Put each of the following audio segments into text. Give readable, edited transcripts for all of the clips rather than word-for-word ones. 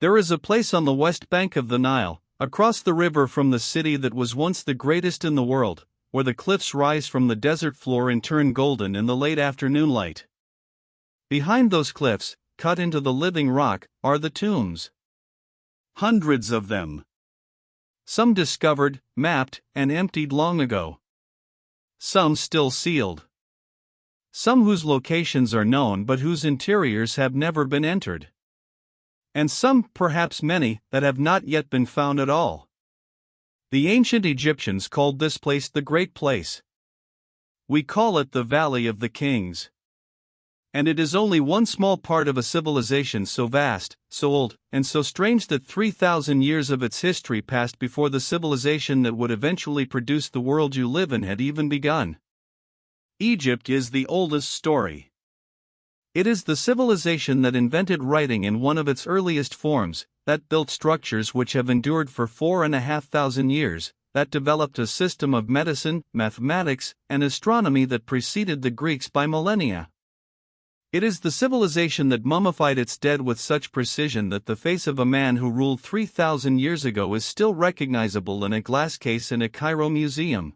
There is a place on the west bank of the Nile, across the river from the city that was once the greatest in the world, where the cliffs rise from the desert floor and turn golden in the late afternoon light. Behind those cliffs, cut into the living rock, are the tombs. Hundreds of them. Some discovered, mapped, and emptied long ago. Some still sealed. Some whose locations are known but whose interiors have never been entered. And some, perhaps many, that have not yet been found at all. The ancient Egyptians called this place the Great Place. We call it the Valley of the Kings. And it is only one small part of a civilization so vast, so old, and so strange that 3,000 years of its history passed before the civilization that would eventually produce the world you live in had even begun. Egypt is the oldest story. It is the civilization that invented writing in one of its earliest forms, that built structures which have endured for 4,500 years, that developed a system of medicine, mathematics, and astronomy that preceded the Greeks by millennia. It is the civilization that mummified its dead with such precision that the face of a man who ruled 3,000 years ago is still recognizable in a glass case in a Cairo museum.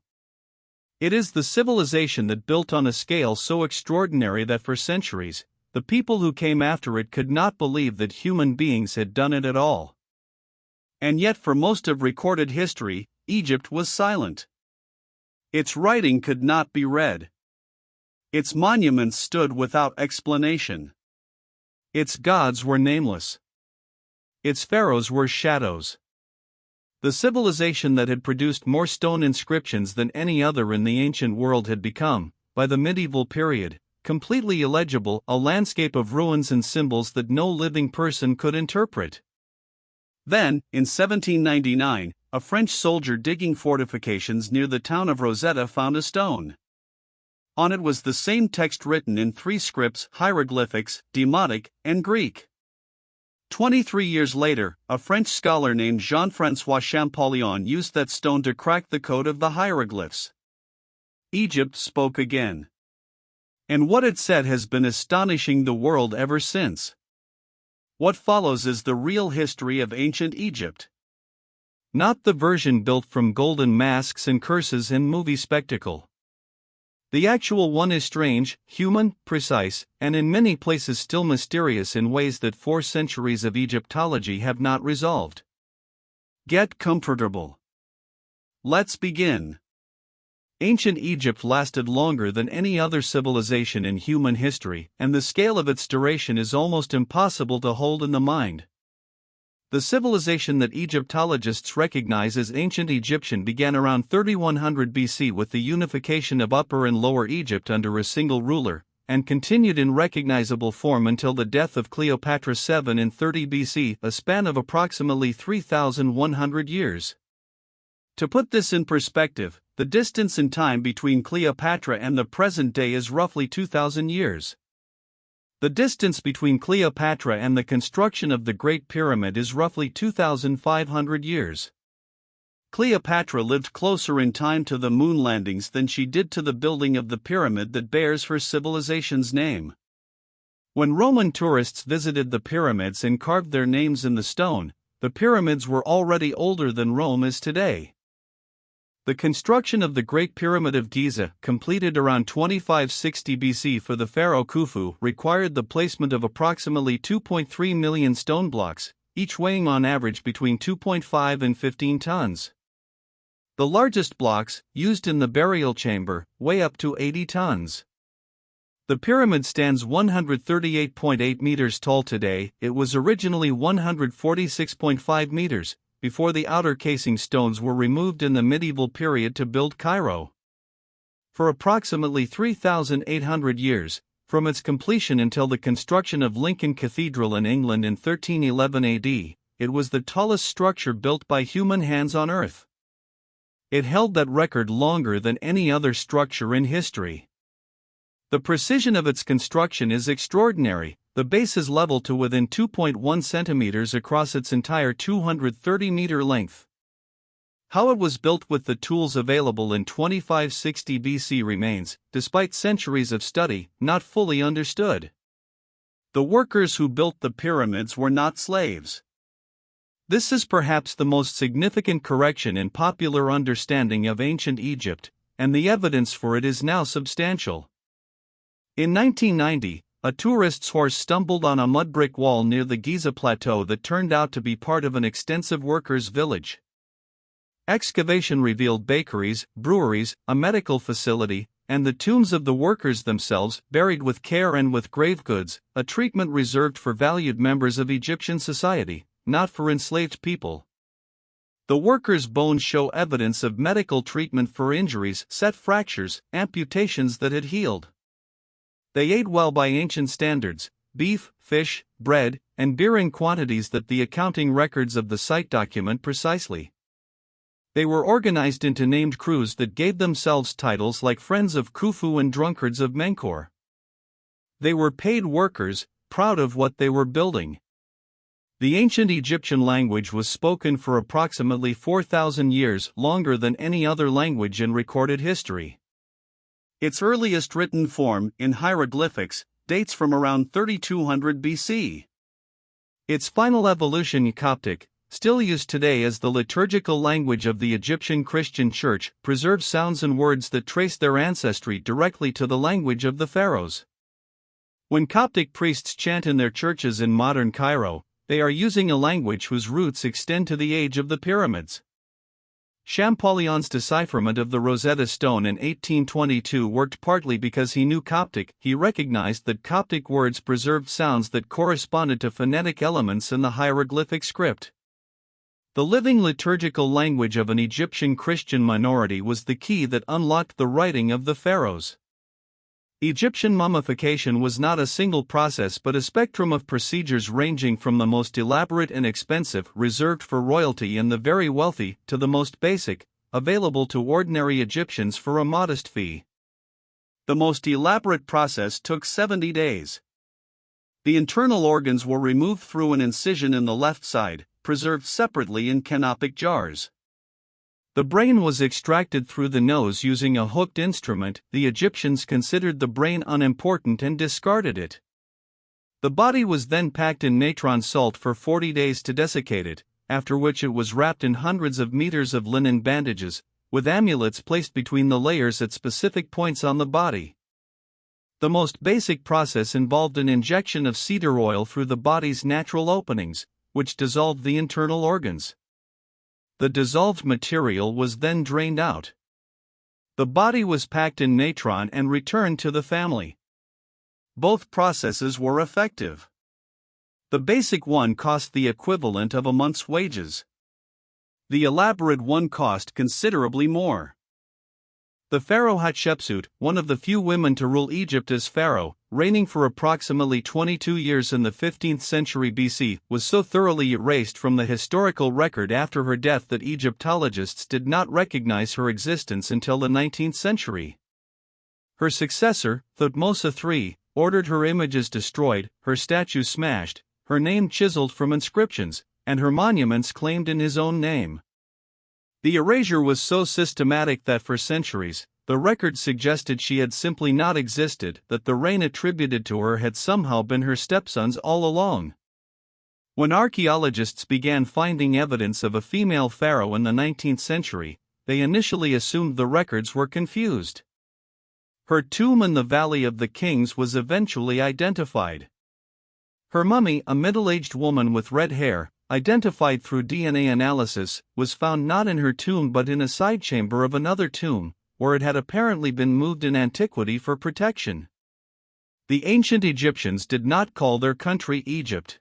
It is the civilization that built on a scale so extraordinary that for centuries, the people who came after it could not believe that human beings had done it at all. And yet for most of recorded history, Egypt was silent. Its writing could not be read. Its monuments stood without explanation. Its gods were nameless. Its pharaohs were shadows. The civilization that had produced more stone inscriptions than any other in the ancient world had become, by the medieval period, completely illegible, a landscape of ruins and symbols that no living person could interpret. Then, in 1799, a French soldier digging fortifications near the town of Rosetta found a stone. On it was the same text written in 3 scripts: hieroglyphics, Demotic, and Greek. 23 years later, a French scholar named Jean-François Champollion used that stone to crack the code of the hieroglyphs. Egypt spoke again. And what it said has been astonishing the world ever since. What follows is the real history of ancient Egypt. Not the version built from golden masks and curses and movie spectacle. The actual one is strange, human, precise, and in many places still mysterious in ways that 4 centuries of Egyptology have not resolved. Get comfortable. Let's begin. Ancient Egypt lasted longer than any other civilization in human history, and the scale of its duration is almost impossible to hold in the mind. The civilization that Egyptologists recognize as ancient Egyptian began around 3100 BC with the unification of Upper and Lower Egypt under a single ruler, and continued in recognizable form until the death of Cleopatra 7 in 30 BC, a span of approximately 3,100 years. To put this in perspective, the distance in time between Cleopatra and the present day is roughly 2,000 years. The distance between Cleopatra and the construction of the Great Pyramid is roughly 2,500 years. Cleopatra lived closer in time to the moon landings than she did to the building of the pyramid that bears her civilization's name. When Roman tourists visited the pyramids and carved their names in the stone, the pyramids were already older than Rome is today. The construction of the Great Pyramid of Giza, completed around 2560 BC for the pharaoh Khufu, required the placement of approximately 2.3 million stone blocks, each weighing on average between 2.5 and 15 tons. The largest blocks, used in the burial chamber, weigh up to 80 tons. The pyramid stands 138.8 meters tall today. It was originally 146.5 meters. Before the outer casing stones were removed in the medieval period to build Cairo. For approximately 3,800 years, from its completion until the construction of Lincoln Cathedral in England in 1311 AD, it was the tallest structure built by human hands on Earth. It held that record longer than any other structure in history. The precision of its construction is extraordinary. The base is level to within 2.1 centimeters across its entire 230-meter length. How it was built with the tools available in 2560 BC remains, despite centuries of study, not fully understood. The workers who built the pyramids were not slaves. This is perhaps the most significant correction in popular understanding of ancient Egypt, and the evidence for it is now substantial. In 1990, a tourist's horse stumbled on a mud brick wall near the Giza Plateau that turned out to be part of an extensive workers' village. Excavation revealed bakeries, breweries, a medical facility, and the tombs of the workers themselves, buried with care and with grave goods, a treatment reserved for valued members of Egyptian society, not for enslaved people. The workers' bones show evidence of medical treatment for injuries, set fractures, amputations that had healed. They ate well by ancient standards, beef, fish, bread, and beer in quantities that the accounting records of the site document precisely. They were organized into named crews that gave themselves titles like Friends of Khufu and Drunkards of Menkaure. They were paid workers, proud of what they were building. The ancient Egyptian language was spoken for approximately 4,000 years, longer than any other language in recorded history. Its earliest written form, in hieroglyphics, dates from around 3200 BC. Its final evolution, Coptic, still used today as the liturgical language of the Egyptian Christian Church, preserves sounds and words that trace their ancestry directly to the language of the Pharaohs. When Coptic priests chant in their churches in modern Cairo, they are using a language whose roots extend to the age of the pyramids. Champollion's decipherment of the Rosetta Stone in 1822 worked partly because he knew Coptic. He recognized that Coptic words preserved sounds that corresponded to phonetic elements in the hieroglyphic script. The living liturgical language of an Egyptian Christian minority was the key that unlocked the writing of the pharaohs. Egyptian mummification was not a single process but a spectrum of procedures ranging from the most elaborate and expensive, reserved for royalty and the very wealthy, to the most basic, available to ordinary Egyptians for a modest fee. The most elaborate process took 70 days. The internal organs were removed through an incision in the left side, preserved separately in canopic jars. The brain was extracted through the nose using a hooked instrument. The Egyptians considered the brain unimportant and discarded it. The body was then packed in natron salt for 40 days to desiccate it, after which it was wrapped in hundreds of meters of linen bandages, with amulets placed between the layers at specific points on the body. The most basic process involved an injection of cedar oil through the body's natural openings, which dissolved the internal organs. The dissolved material was then drained out. The body was packed in natron and returned to the family. Both processes were effective. The basic one cost the equivalent of a month's wages. The elaborate one cost considerably more. The pharaoh Hatshepsut, one of the few women to rule Egypt as pharaoh, reigning for approximately 22 years in the 15th century BC, was so thoroughly erased from the historical record after her death that Egyptologists did not recognize her existence until the 19th century. Her successor, Thutmose III, ordered her images destroyed, her statues smashed, her name chiseled from inscriptions, and her monuments claimed in his own name. The erasure was so systematic that for centuries, the record suggested she had simply not existed, that the reign attributed to her had somehow been her stepson's all along. When archaeologists began finding evidence of a female pharaoh in the 19th century, they initially assumed the records were confused. Her tomb in the Valley of the Kings was eventually identified. Her mummy, a middle-aged woman with red hair, identified through DNA analysis, was found not in her tomb but in a side chamber of another tomb, where it had apparently been moved in antiquity for protection. The ancient Egyptians did not call their country Egypt.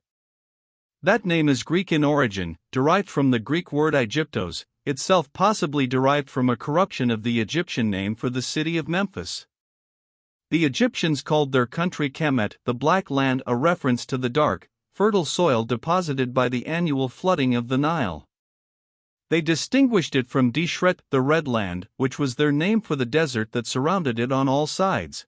That name is Greek in origin, derived from the Greek word Aegyptos, itself possibly derived from a corruption of the Egyptian name for the city of Memphis. The Egyptians called their country Kemet, the Black Land, a reference to the dark, fertile soil deposited by the annual flooding of the Nile. They distinguished it from Dishret, the Red Land, which was their name for the desert that surrounded it on all sides.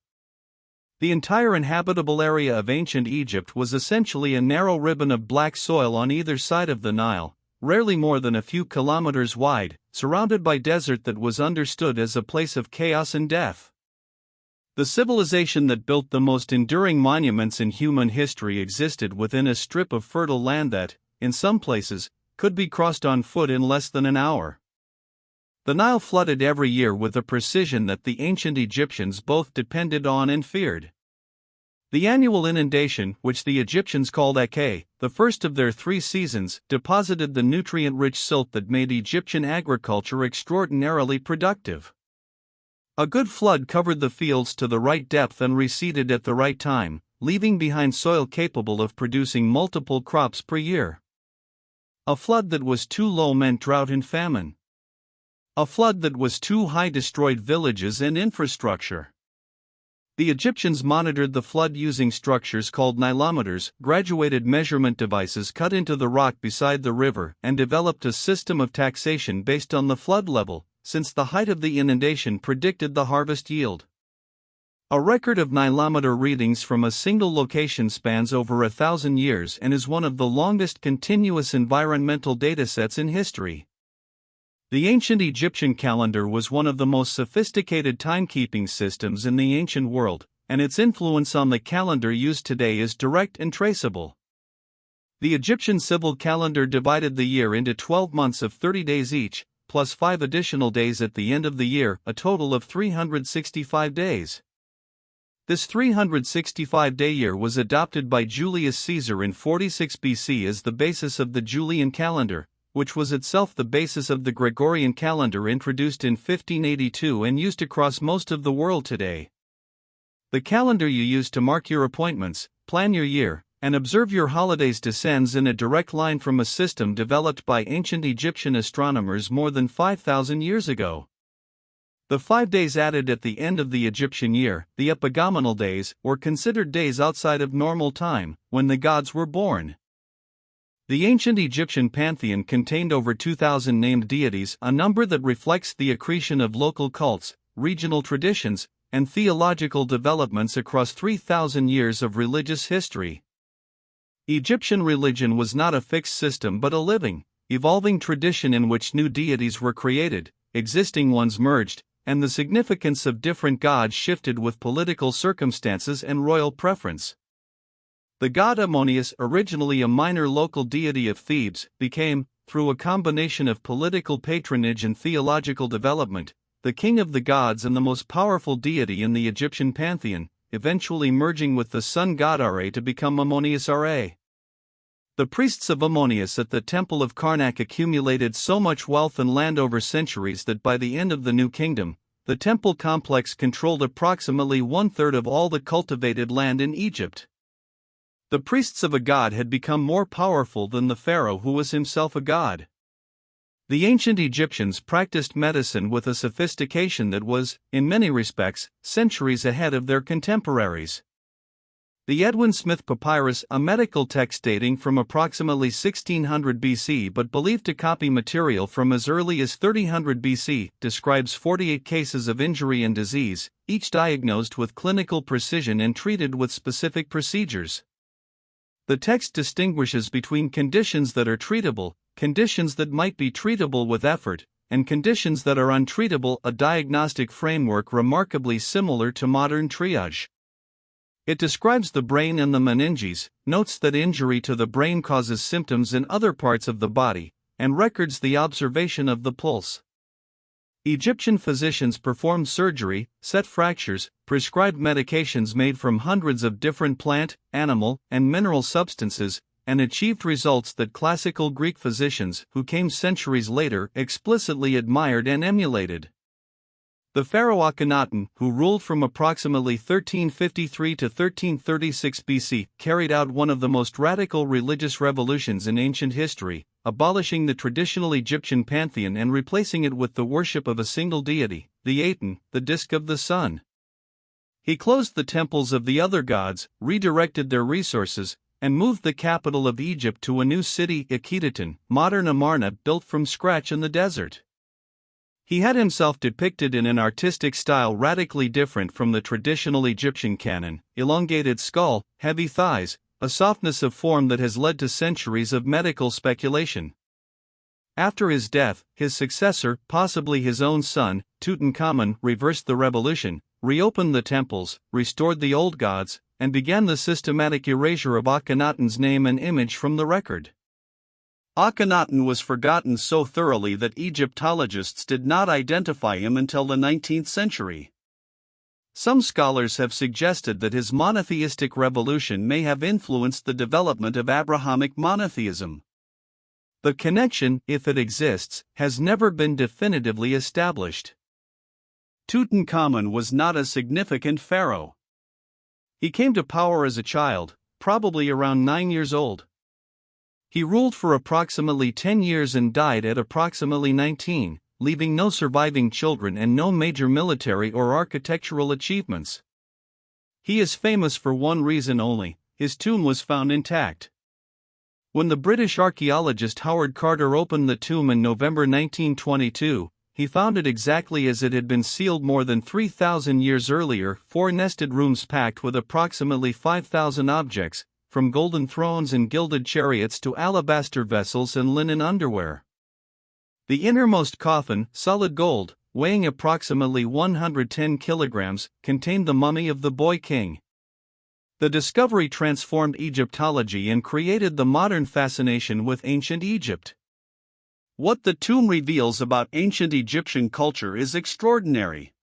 The entire inhabitable area of ancient Egypt was essentially a narrow ribbon of black soil on either side of the Nile, rarely more than a few kilometers wide, surrounded by desert that was understood as a place of chaos and death. The civilization that built the most enduring monuments in human history existed within a strip of fertile land that, in some places, could be crossed on foot in less than an hour. The Nile flooded every year with a precision that the ancient Egyptians both depended on and feared. The annual inundation, which the Egyptians called Ake, the first of their 3 seasons, deposited the nutrient-rich silt that made Egyptian agriculture extraordinarily productive. A good flood covered the fields to the right depth and receded at the right time, leaving behind soil capable of producing multiple crops per year. A flood that was too low meant drought and famine. A flood that was too high destroyed villages and infrastructure. The Egyptians monitored the flood using structures called nilometers, graduated measurement devices cut into the rock beside the river, and developed a system of taxation based on the flood level, since the height of the inundation predicted the harvest yield. A record of nilometer readings from a single location spans over 1,000 years and is one of the longest continuous environmental datasets in history. The ancient Egyptian calendar was one of the most sophisticated timekeeping systems in the ancient world, and its influence on the calendar used today is direct and traceable. The Egyptian civil calendar divided the year into 12 months of 30 days each, plus 5 additional days at the end of the year, a total of 365 days. This 365-day year was adopted by Julius Caesar in 46 BC as the basis of the Julian calendar, which was itself the basis of the Gregorian calendar introduced in 1582 and used across most of the world today. The calendar you use to mark your appointments, plan your year, and observe your holidays descends in a direct line from a system developed by ancient Egyptian astronomers more than 5,000 years ago. The 5 days added at the end of the Egyptian year, the epagomenal days, were considered days outside of normal time, when the gods were born. The ancient Egyptian pantheon contained over 2,000 named deities, a number that reflects the accretion of local cults, regional traditions, and theological developments across 3,000 years of religious history. Egyptian religion was not a fixed system but a living, evolving tradition in which new deities were created, existing ones merged, and the significance of different gods shifted with political circumstances and royal preference. The god Ammonius, originally a minor local deity of Thebes, became, through a combination of political patronage and theological development, the king of the gods and the most powerful deity in the Egyptian pantheon, eventually merging with the sun god Ra to become Ammonius Ra. The priests of Ammonius at the temple of Karnak accumulated so much wealth and land over centuries that by the end of the New Kingdom, the temple complex controlled approximately 1/3 of all the cultivated land in Egypt. The priests of a god had become more powerful than the pharaoh who was himself a god. The ancient Egyptians practiced medicine with a sophistication that was, in many respects, centuries ahead of their contemporaries. The Edwin Smith Papyrus, a medical text dating from approximately 1600 BC but believed to copy material from as early as 3000 BC, describes 48 cases of injury and disease, each diagnosed with clinical precision and treated with specific procedures. The text distinguishes between conditions that are treatable, conditions that might be treatable with effort, and conditions that are untreatable, a diagnostic framework remarkably similar to modern triage. It describes the brain and the meninges, notes that injury to the brain causes symptoms in other parts of the body, and records the observation of the pulse. Egyptian physicians performed surgery, set fractures, prescribed medications made from hundreds of different plant, animal, and mineral substances, and achieved results that classical Greek physicians, who came centuries later, explicitly admired and emulated. The pharaoh Akhenaten, who ruled from approximately 1353 to 1336 BC, carried out one of the most radical religious revolutions in ancient history, abolishing the traditional Egyptian pantheon and replacing it with the worship of a single deity, the Aten, the disk of the sun. He closed the temples of the other gods, redirected their resources, and moved the capital of Egypt to a new city, Akhetaten, modern Amarna, built from scratch in the desert. He had himself depicted in an artistic style radically different from the traditional Egyptian canon: elongated skull, heavy thighs, a softness of form that has led to centuries of medical speculation. After his death, his successor, possibly his own son, Tutankhamun, reversed the revolution, reopened the temples, restored the old gods, and began the systematic erasure of Akhenaten's name and image from the record. Akhenaten was forgotten so thoroughly that Egyptologists did not identify him until the 19th century. Some scholars have suggested that his monotheistic revolution may have influenced the development of Abrahamic monotheism. The connection, if it exists, has never been definitively established. Tutankhamun was not a significant pharaoh. He came to power as a child, probably around 9 years old. He ruled for approximately 10 years and died at approximately 19, leaving no surviving children and no major military or architectural achievements. He is famous for one reason only: his tomb was found intact. When the British archaeologist Howard Carter opened the tomb in November 1922, he found it exactly as it had been sealed more than 3,000 years earlier: 4 nested rooms packed with approximately 5,000 objects, from golden thrones and gilded chariots to alabaster vessels and linen underwear. The innermost coffin, solid gold, weighing approximately 110 kilograms, contained the mummy of the boy king. The discovery transformed Egyptology and created the modern fascination with ancient Egypt. What the tomb reveals about ancient Egyptian culture is extraordinary.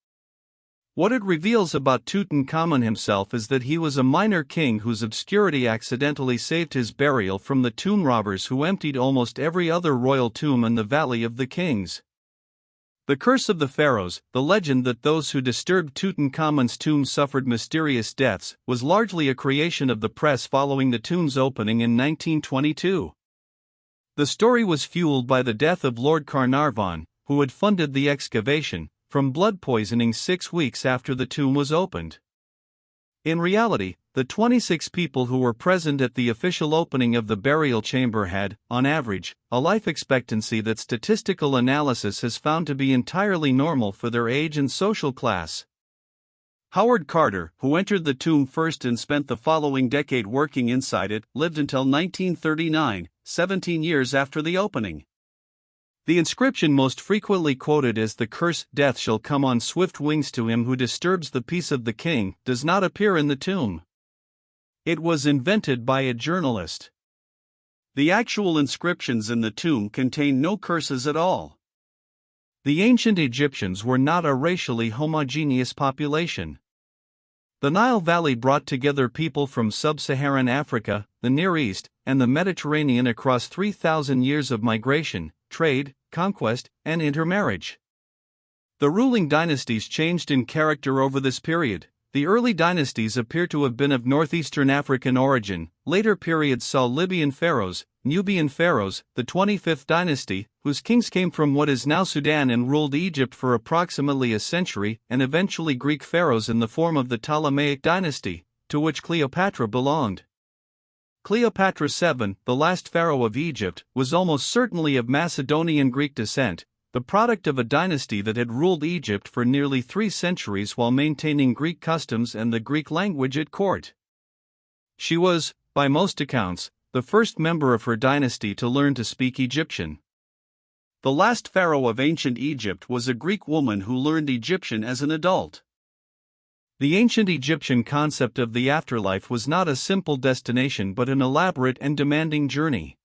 What it reveals about Tutankhamun himself is that he was a minor king whose obscurity accidentally saved his burial from the tomb robbers who emptied almost every other royal tomb in the Valley of the Kings. The curse of the Pharaohs, the legend that those who disturbed Tutankhamun's tomb suffered mysterious deaths, was largely a creation of the press following the tomb's opening in 1922. The story was fueled by the death of Lord Carnarvon, who had funded the excavation, from blood poisoning 6 weeks after the tomb was opened. In reality, the 26 people who were present at the official opening of the burial chamber had, on average, a life expectancy that statistical analysis has found to be entirely normal for their age and social class. Howard Carter, who entered the tomb first and spent the following decade working inside it, lived until 1939, 17 years after the opening. The inscription most frequently quoted as the curse, "Death shall come on swift wings to him who disturbs the peace of the king," does not appear in the tomb. It was invented by a journalist. The actual inscriptions in the tomb contain no curses at all. The ancient Egyptians were not a racially homogeneous population. The Nile Valley brought together people from sub-Saharan Africa, the Near East, and the Mediterranean across 3,000 years of migration, trade, conquest, and intermarriage. The ruling dynasties changed in character over this period. The early dynasties appear to have been of northeastern African origin. Later periods saw Libyan pharaohs, Nubian pharaohs, the 25th dynasty, whose kings came from what is now Sudan and ruled Egypt for approximately a century, and eventually Greek pharaohs in the form of the Ptolemaic dynasty, to which Cleopatra belonged. Cleopatra VII, the last pharaoh of Egypt, was almost certainly of Macedonian Greek descent, the product of a dynasty that had ruled Egypt for nearly 3 centuries while maintaining Greek customs and the Greek language at court. She was, by most accounts, the first member of her dynasty to learn to speak Egyptian. The last pharaoh of ancient Egypt was a Greek woman who learned Egyptian as an adult. The ancient Egyptian concept of the afterlife was not a simple destination but an elaborate and demanding journey.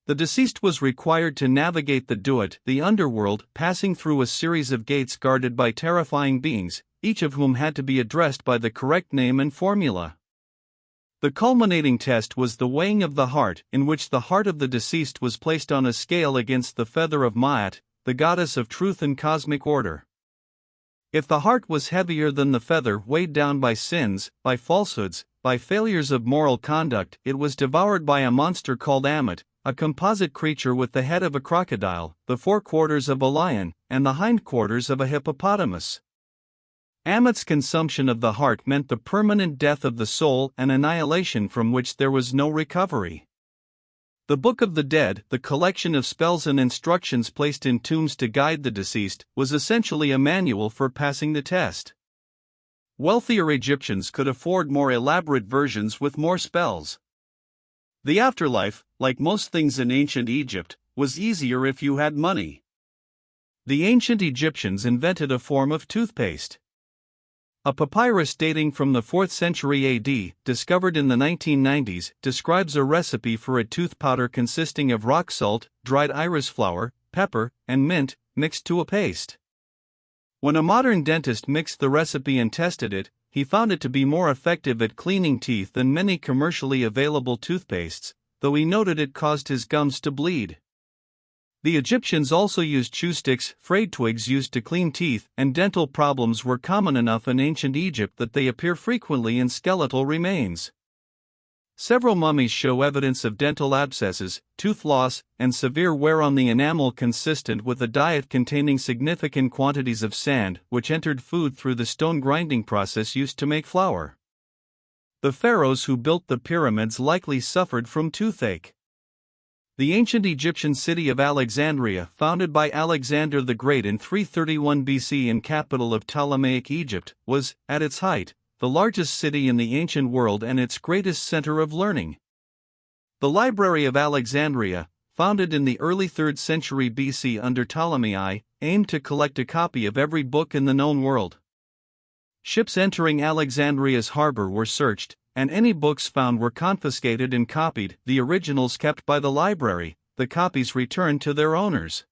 The deceased was required to navigate the Duat, the underworld, passing through a series of gates guarded by terrifying beings, each of whom had to be addressed by the correct name and formula. The culminating test was the weighing of the heart, in which the heart of the deceased was placed on a scale against the feather of Ma'at, the goddess of truth and cosmic order. If the heart was heavier than the feather, weighed down by sins, by falsehoods, by failures of moral conduct, it was devoured by a monster called Ammit, a composite creature with the head of a crocodile, the forequarters of a lion, and the hindquarters of a hippopotamus. Ammit's consumption of the heart meant the permanent death of the soul and annihilation from which there was no recovery. The Book of the Dead, the collection of spells and instructions placed in tombs to guide the deceased, was essentially a manual for passing the test. Wealthier Egyptians could afford more elaborate versions with more spells. The afterlife, like most things in ancient Egypt, was easier if you had money. The ancient Egyptians invented a form of toothpaste. A papyrus dating from the 4th century AD, discovered in the 1990s, describes a recipe for a tooth powder consisting of rock salt, dried iris flower, pepper, and mint, mixed to a paste. When a modern dentist mixed the recipe and tested it, he found it to be more effective at cleaning teeth than many commercially available toothpastes, though he noted it caused his gums to bleed. The Egyptians also used chew sticks, frayed twigs used to clean teeth, and dental problems were common enough in ancient Egypt that they appear frequently in skeletal remains. Several mummies show evidence of dental abscesses, tooth loss, and severe wear on the enamel consistent with a diet containing significant quantities of sand, which entered food through the stone grinding process used to make flour. The pharaohs who built the pyramids likely suffered from toothache. The ancient Egyptian city of Alexandria, founded by Alexander the Great in 331 BC and capital of Ptolemaic Egypt, was, at its height, the largest city in the ancient world and its greatest center of learning. The Library of Alexandria, founded in the early 3rd century BC under Ptolemy I, aimed to collect a copy of every book in the known world. Ships entering Alexandria's harbor were searched, and any books found were confiscated and copied, the originals kept by the library, the copies returned to their owners.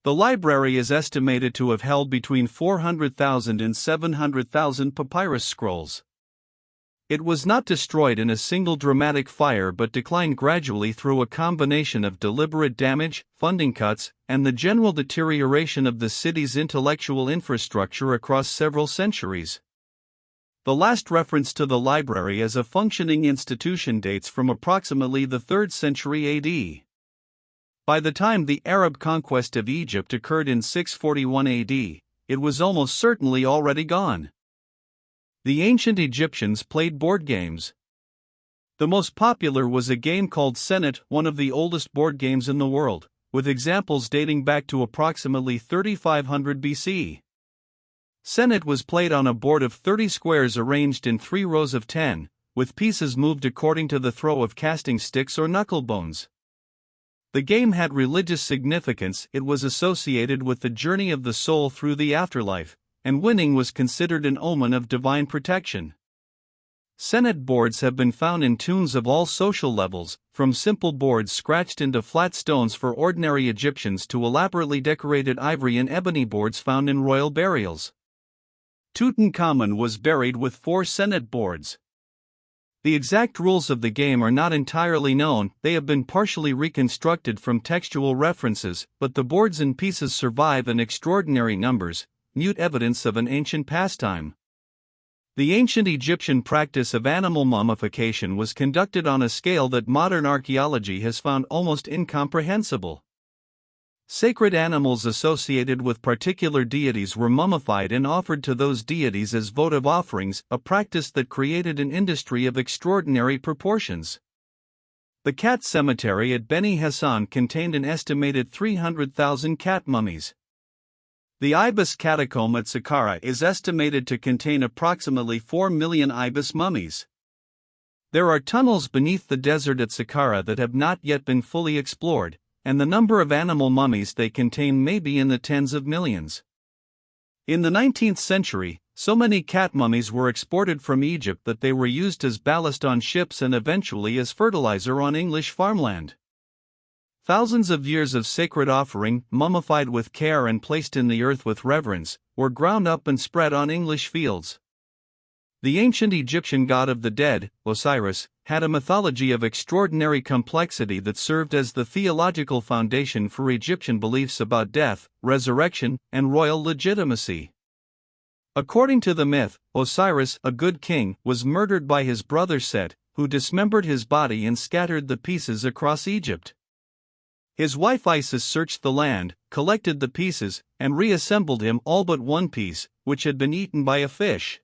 The library is estimated to have held between 400,000 and 700,000 papyrus scrolls. It was not destroyed in a single dramatic fire but declined gradually through a combination of deliberate damage, funding cuts, and the general deterioration of the city's intellectual infrastructure across several centuries. The last reference to the library as a functioning institution dates from approximately the 3rd century AD. By the time the Arab conquest of Egypt occurred in 641 AD, it was almost certainly already gone. The ancient Egyptians played board games. The most popular was a game called Senet, one of the oldest board games in the world, with examples dating back to approximately 3500 BC. Senet was played on a board of 30 squares arranged in 3 rows of 10, with pieces moved according to the throw of casting sticks or knuckle bones. The game had religious significance. It was associated with the journey of the soul through the afterlife, and winning was considered an omen of divine protection. Senet boards have been found in tombs of all social levels, from simple boards scratched into flat stones for ordinary Egyptians to elaborately decorated ivory and ebony boards found in royal burials. Tutankhamun was buried with 4 Senet boards. The exact rules of the game are not entirely known. They have been partially reconstructed from textual references, but the boards and pieces survive in extraordinary numbers, mute evidence of an ancient pastime. The ancient Egyptian practice of animal mummification was conducted on a scale that modern archaeology has found almost incomprehensible. Sacred animals associated with particular deities were mummified and offered to those deities as votive offerings, a practice that created an industry of extraordinary proportions. The cat cemetery at Beni Hassan contained an estimated 300,000 cat mummies. The ibis catacomb at Saqqara is estimated to contain approximately 4 million ibis mummies. There are tunnels beneath the desert at Saqqara that have not yet been fully explored, and the number of animal mummies they contain may be in the tens of millions. In the 19th century, so many cat mummies were exported from Egypt that they were used as ballast on ships and eventually as fertilizer on English farmland. Thousands of years of sacred offering, mummified with care and placed in the earth with reverence, were ground up and spread on English fields. The ancient Egyptian god of the dead, Osiris, had a mythology of extraordinary complexity that served as the theological foundation for Egyptian beliefs about death, resurrection, and royal legitimacy. According to the myth, Osiris, a good king, was murdered by his brother Set, who dismembered his body and scattered the pieces across Egypt. His wife Isis searched the land, collected the pieces, and reassembled him, all but one piece, which had been eaten by a fish.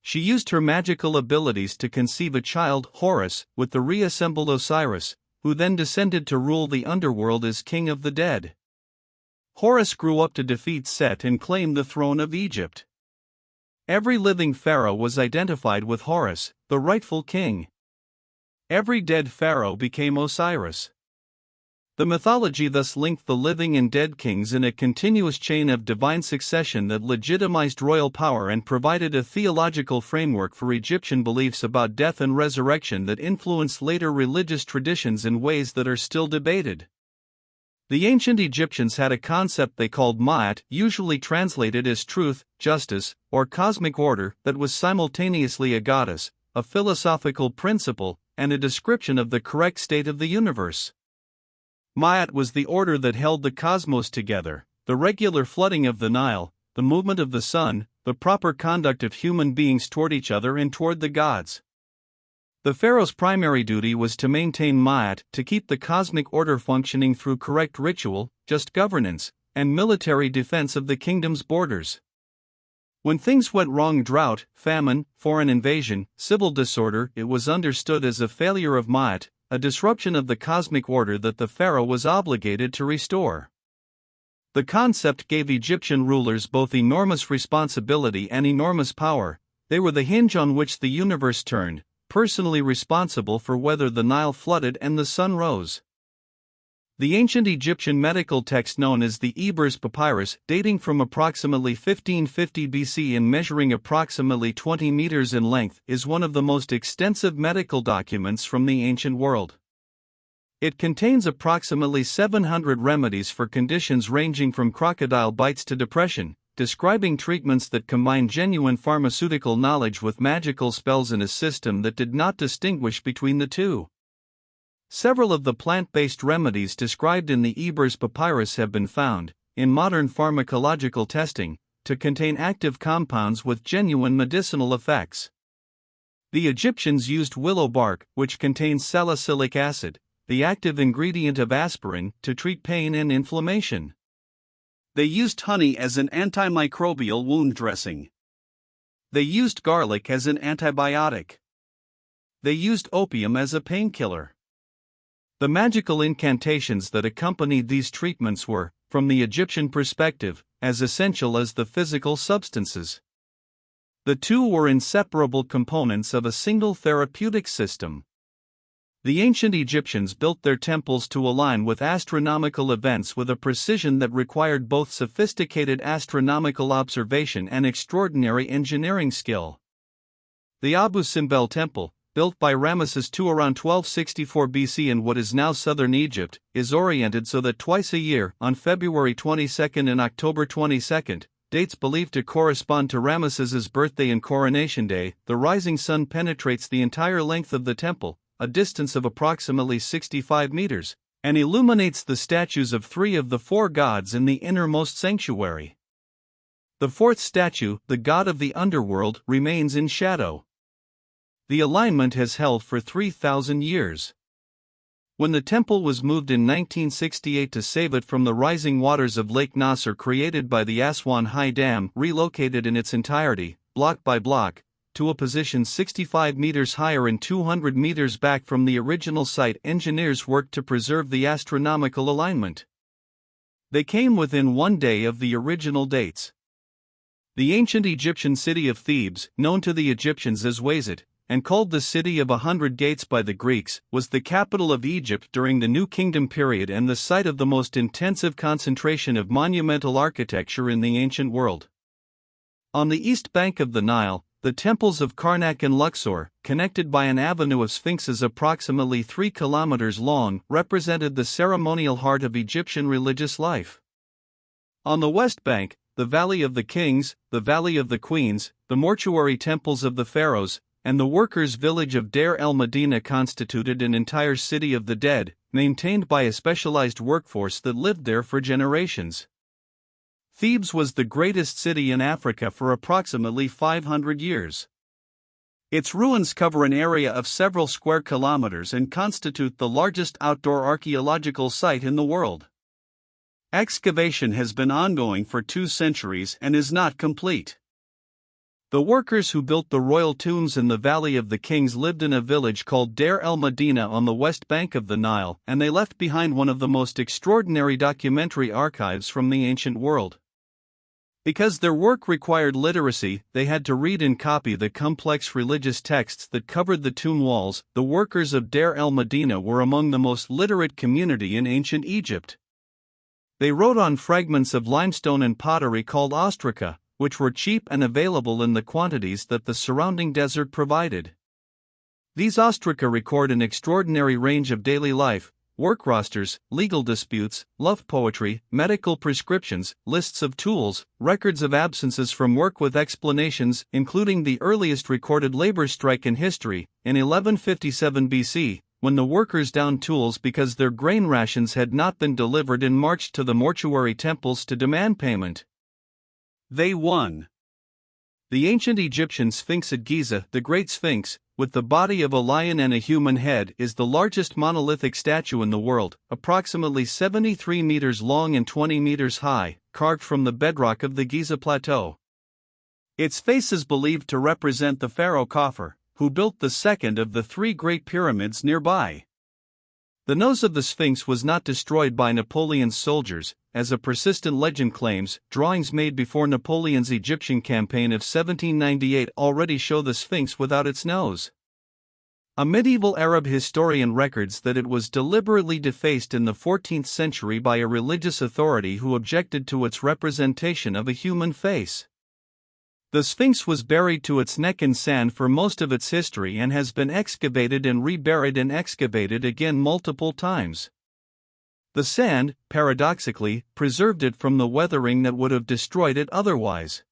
She used her magical abilities to conceive a child, Horus, with the reassembled Osiris, who then descended to rule the underworld as king of the dead. Horus grew up to defeat Set and claim the throne of Egypt. Every living pharaoh was identified with Horus, the rightful king. Every dead pharaoh became Osiris. The mythology thus linked the living and dead kings in a continuous chain of divine succession that legitimized royal power and provided a theological framework for Egyptian beliefs about death and resurrection that influenced later religious traditions in ways that are still debated. The ancient Egyptians had a concept they called ma'at, usually translated as truth, justice, or cosmic order, that was simultaneously a goddess, a philosophical principle, and a description of the correct state of the universe. Ma'at was the order that held the cosmos together, the regular flooding of the Nile, the movement of the sun, the proper conduct of human beings toward each other and toward the gods. The pharaoh's primary duty was to maintain Ma'at, to keep the cosmic order functioning through correct ritual, just governance, and military defense of the kingdom's borders. When things went wrong, drought, famine, foreign invasion, civil disorder, it was understood as a failure of Ma'at, a disruption of the cosmic order that the pharaoh was obligated to restore. The concept gave Egyptian rulers both enormous responsibility and enormous power. They were the hinge on which the universe turned, personally responsible for whether the Nile flooded and the sun rose. The ancient Egyptian medical text known as the Ebers Papyrus, dating from approximately 1550 BC and measuring approximately 20 meters in length, is one of the most extensive medical documents from the ancient world. It contains approximately 700 remedies for conditions ranging from crocodile bites to depression, describing treatments that combine genuine pharmaceutical knowledge with magical spells in a system that did not distinguish between the two. Several of the plant-based remedies described in the Ebers Papyrus have been found, in modern pharmacological testing, to contain active compounds with genuine medicinal effects. The Egyptians used willow bark, which contains salicylic acid, the active ingredient of aspirin, to treat pain and inflammation. They used honey as an antimicrobial wound dressing. They used garlic as an antibiotic. They used opium as a painkiller. The magical incantations that accompanied these treatments were, from the Egyptian perspective, as essential as the physical substances. The two were inseparable components of a single therapeutic system. The ancient Egyptians built their temples to align with astronomical events with a precision that required both sophisticated astronomical observation and extraordinary engineering skill. The Abu Simbel Temple, built by Ramesses II around 1264 BC in what is now southern Egypt, is oriented so that twice a year, on February 22 and October 22, dates believed to correspond to Ramesses's birthday and coronation day, the rising sun penetrates the entire length of the temple, a distance of approximately 65 meters, and illuminates the statues of 3 of the 4 gods in the innermost sanctuary. The 4th statue, the god of the underworld, remains in shadow. The alignment has held for 3,000 years. When the temple was moved in 1968 to save it from the rising waters of Lake Nasser created by the Aswan High Dam, relocated in its entirety, block by block, to a position 65 meters higher and 200 meters back from the original site, engineers worked to preserve the astronomical alignment. They came within 1 day of the original dates. The ancient Egyptian city of Thebes, known to the Egyptians as Wazit, and called the City of 100 Gates by the Greeks, was the capital of Egypt during the New Kingdom period and the site of the most intensive concentration of monumental architecture in the ancient world. On the east bank of the Nile, the temples of Karnak and Luxor, connected by an avenue of sphinxes approximately 3 kilometers long, represented the ceremonial heart of Egyptian religious life. On the west bank, the Valley of the Kings, the Valley of the Queens, the mortuary temples of the Pharaohs, and the workers' village of Deir el-Medina constituted an entire city of the dead, maintained by a specialized workforce that lived there for generations. Thebes was the greatest city in Africa for approximately 500 years. Its ruins cover an area of several square kilometers and constitute the largest outdoor archaeological site in the world. Excavation has been ongoing for 2 centuries and is not complete. The workers who built the royal tombs in the Valley of the Kings lived in a village called Deir el-Medina on the west bank of the Nile, and they left behind one of the most extraordinary documentary archives from the ancient world. Because their work required literacy, they had to read and copy the complex religious texts that covered the tomb walls. The workers of Deir el-Medina were among the most literate community in ancient Egypt. They wrote on fragments of limestone and pottery called ostraca, which were cheap and available in the quantities that the surrounding desert provided. These ostraca record an extraordinary range of daily life: work rosters, legal disputes, love poetry, medical prescriptions, lists of tools, records of absences from work with explanations, including the earliest recorded labor strike in history, in 1157 BC, when the workers downed tools because their grain rations had not been delivered and marched to the mortuary temples to demand payment. They won. The ancient Egyptian Sphinx at Giza, the Great Sphinx, with the body of a lion and a human head, is the largest monolithic statue in the world, approximately 73 meters long and 20 meters high, carved from the bedrock of the Giza Plateau. Its face is believed to represent the pharaoh Khafre, who built the second of the three great pyramids nearby. The nose of the Sphinx was not destroyed by Napoleon's soldiers, as a persistent legend claims. Drawings made before Napoleon's Egyptian campaign of 1798 already show the Sphinx without its nose. A medieval Arab historian records that it was deliberately defaced in the 14th century by a religious authority who objected to its representation of a human face. The Sphinx was buried to its neck in sand for most of its history and has been excavated and reburied and excavated again multiple times. The sand, paradoxically, preserved it from the weathering that would have destroyed it otherwise.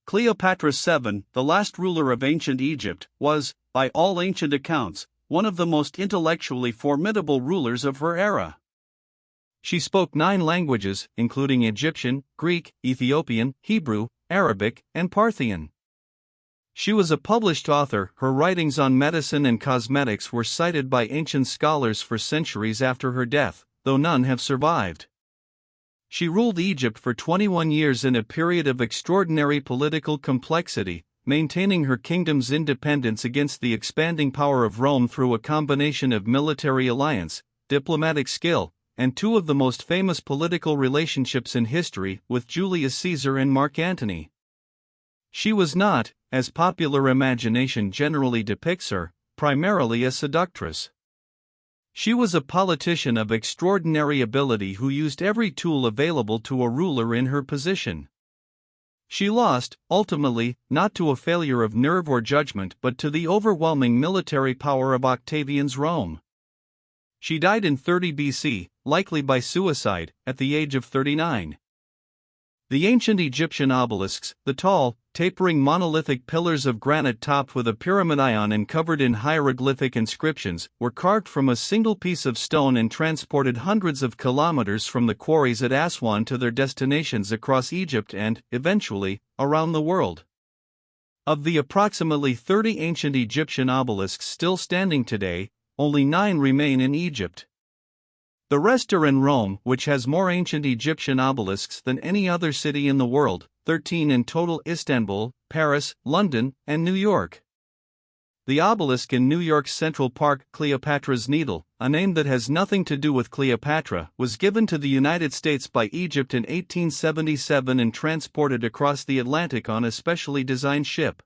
Cleopatra VII, the last ruler of ancient Egypt, was, by all ancient accounts, one of the most intellectually formidable rulers of her era. She spoke 9 languages, including Egyptian, Greek, Ethiopian, Hebrew, Arabic, and Parthian. She was a published author. Her writings on medicine and cosmetics were cited by ancient scholars for centuries after her death, though none have survived. She ruled Egypt for 21 years in a period of extraordinary political complexity, maintaining her kingdom's independence against the expanding power of Rome through a combination of military alliance, diplomatic skill, and 2 of the most famous political relationships in history, with Julius Caesar and Mark Antony. She was not, as popular imagination generally depicts her, primarily a seductress. She was a politician of extraordinary ability who used every tool available to a ruler in her position. She lost, ultimately, not to a failure of nerve or judgment but to the overwhelming military power of Octavian's Rome. She died in 30 BC, likely by suicide, at the age of 39. The ancient Egyptian obelisks, the tall, tapering monolithic pillars of granite topped with a pyramidion and covered in hieroglyphic inscriptions, were carved from a single piece of stone and transported hundreds of kilometers from the quarries at Aswan to their destinations across Egypt and, eventually, around the world. Of the approximately 30 ancient Egyptian obelisks still standing today, only 9 remain in Egypt. The rest are in Rome, which has more ancient Egyptian obelisks than any other city in the world, 13 in total: Istanbul, Paris, London, and New York. The obelisk in New York's Central Park, Cleopatra's Needle, a name that has nothing to do with Cleopatra, was given to the United States by Egypt in 1877 and transported across the Atlantic on a specially designed ship.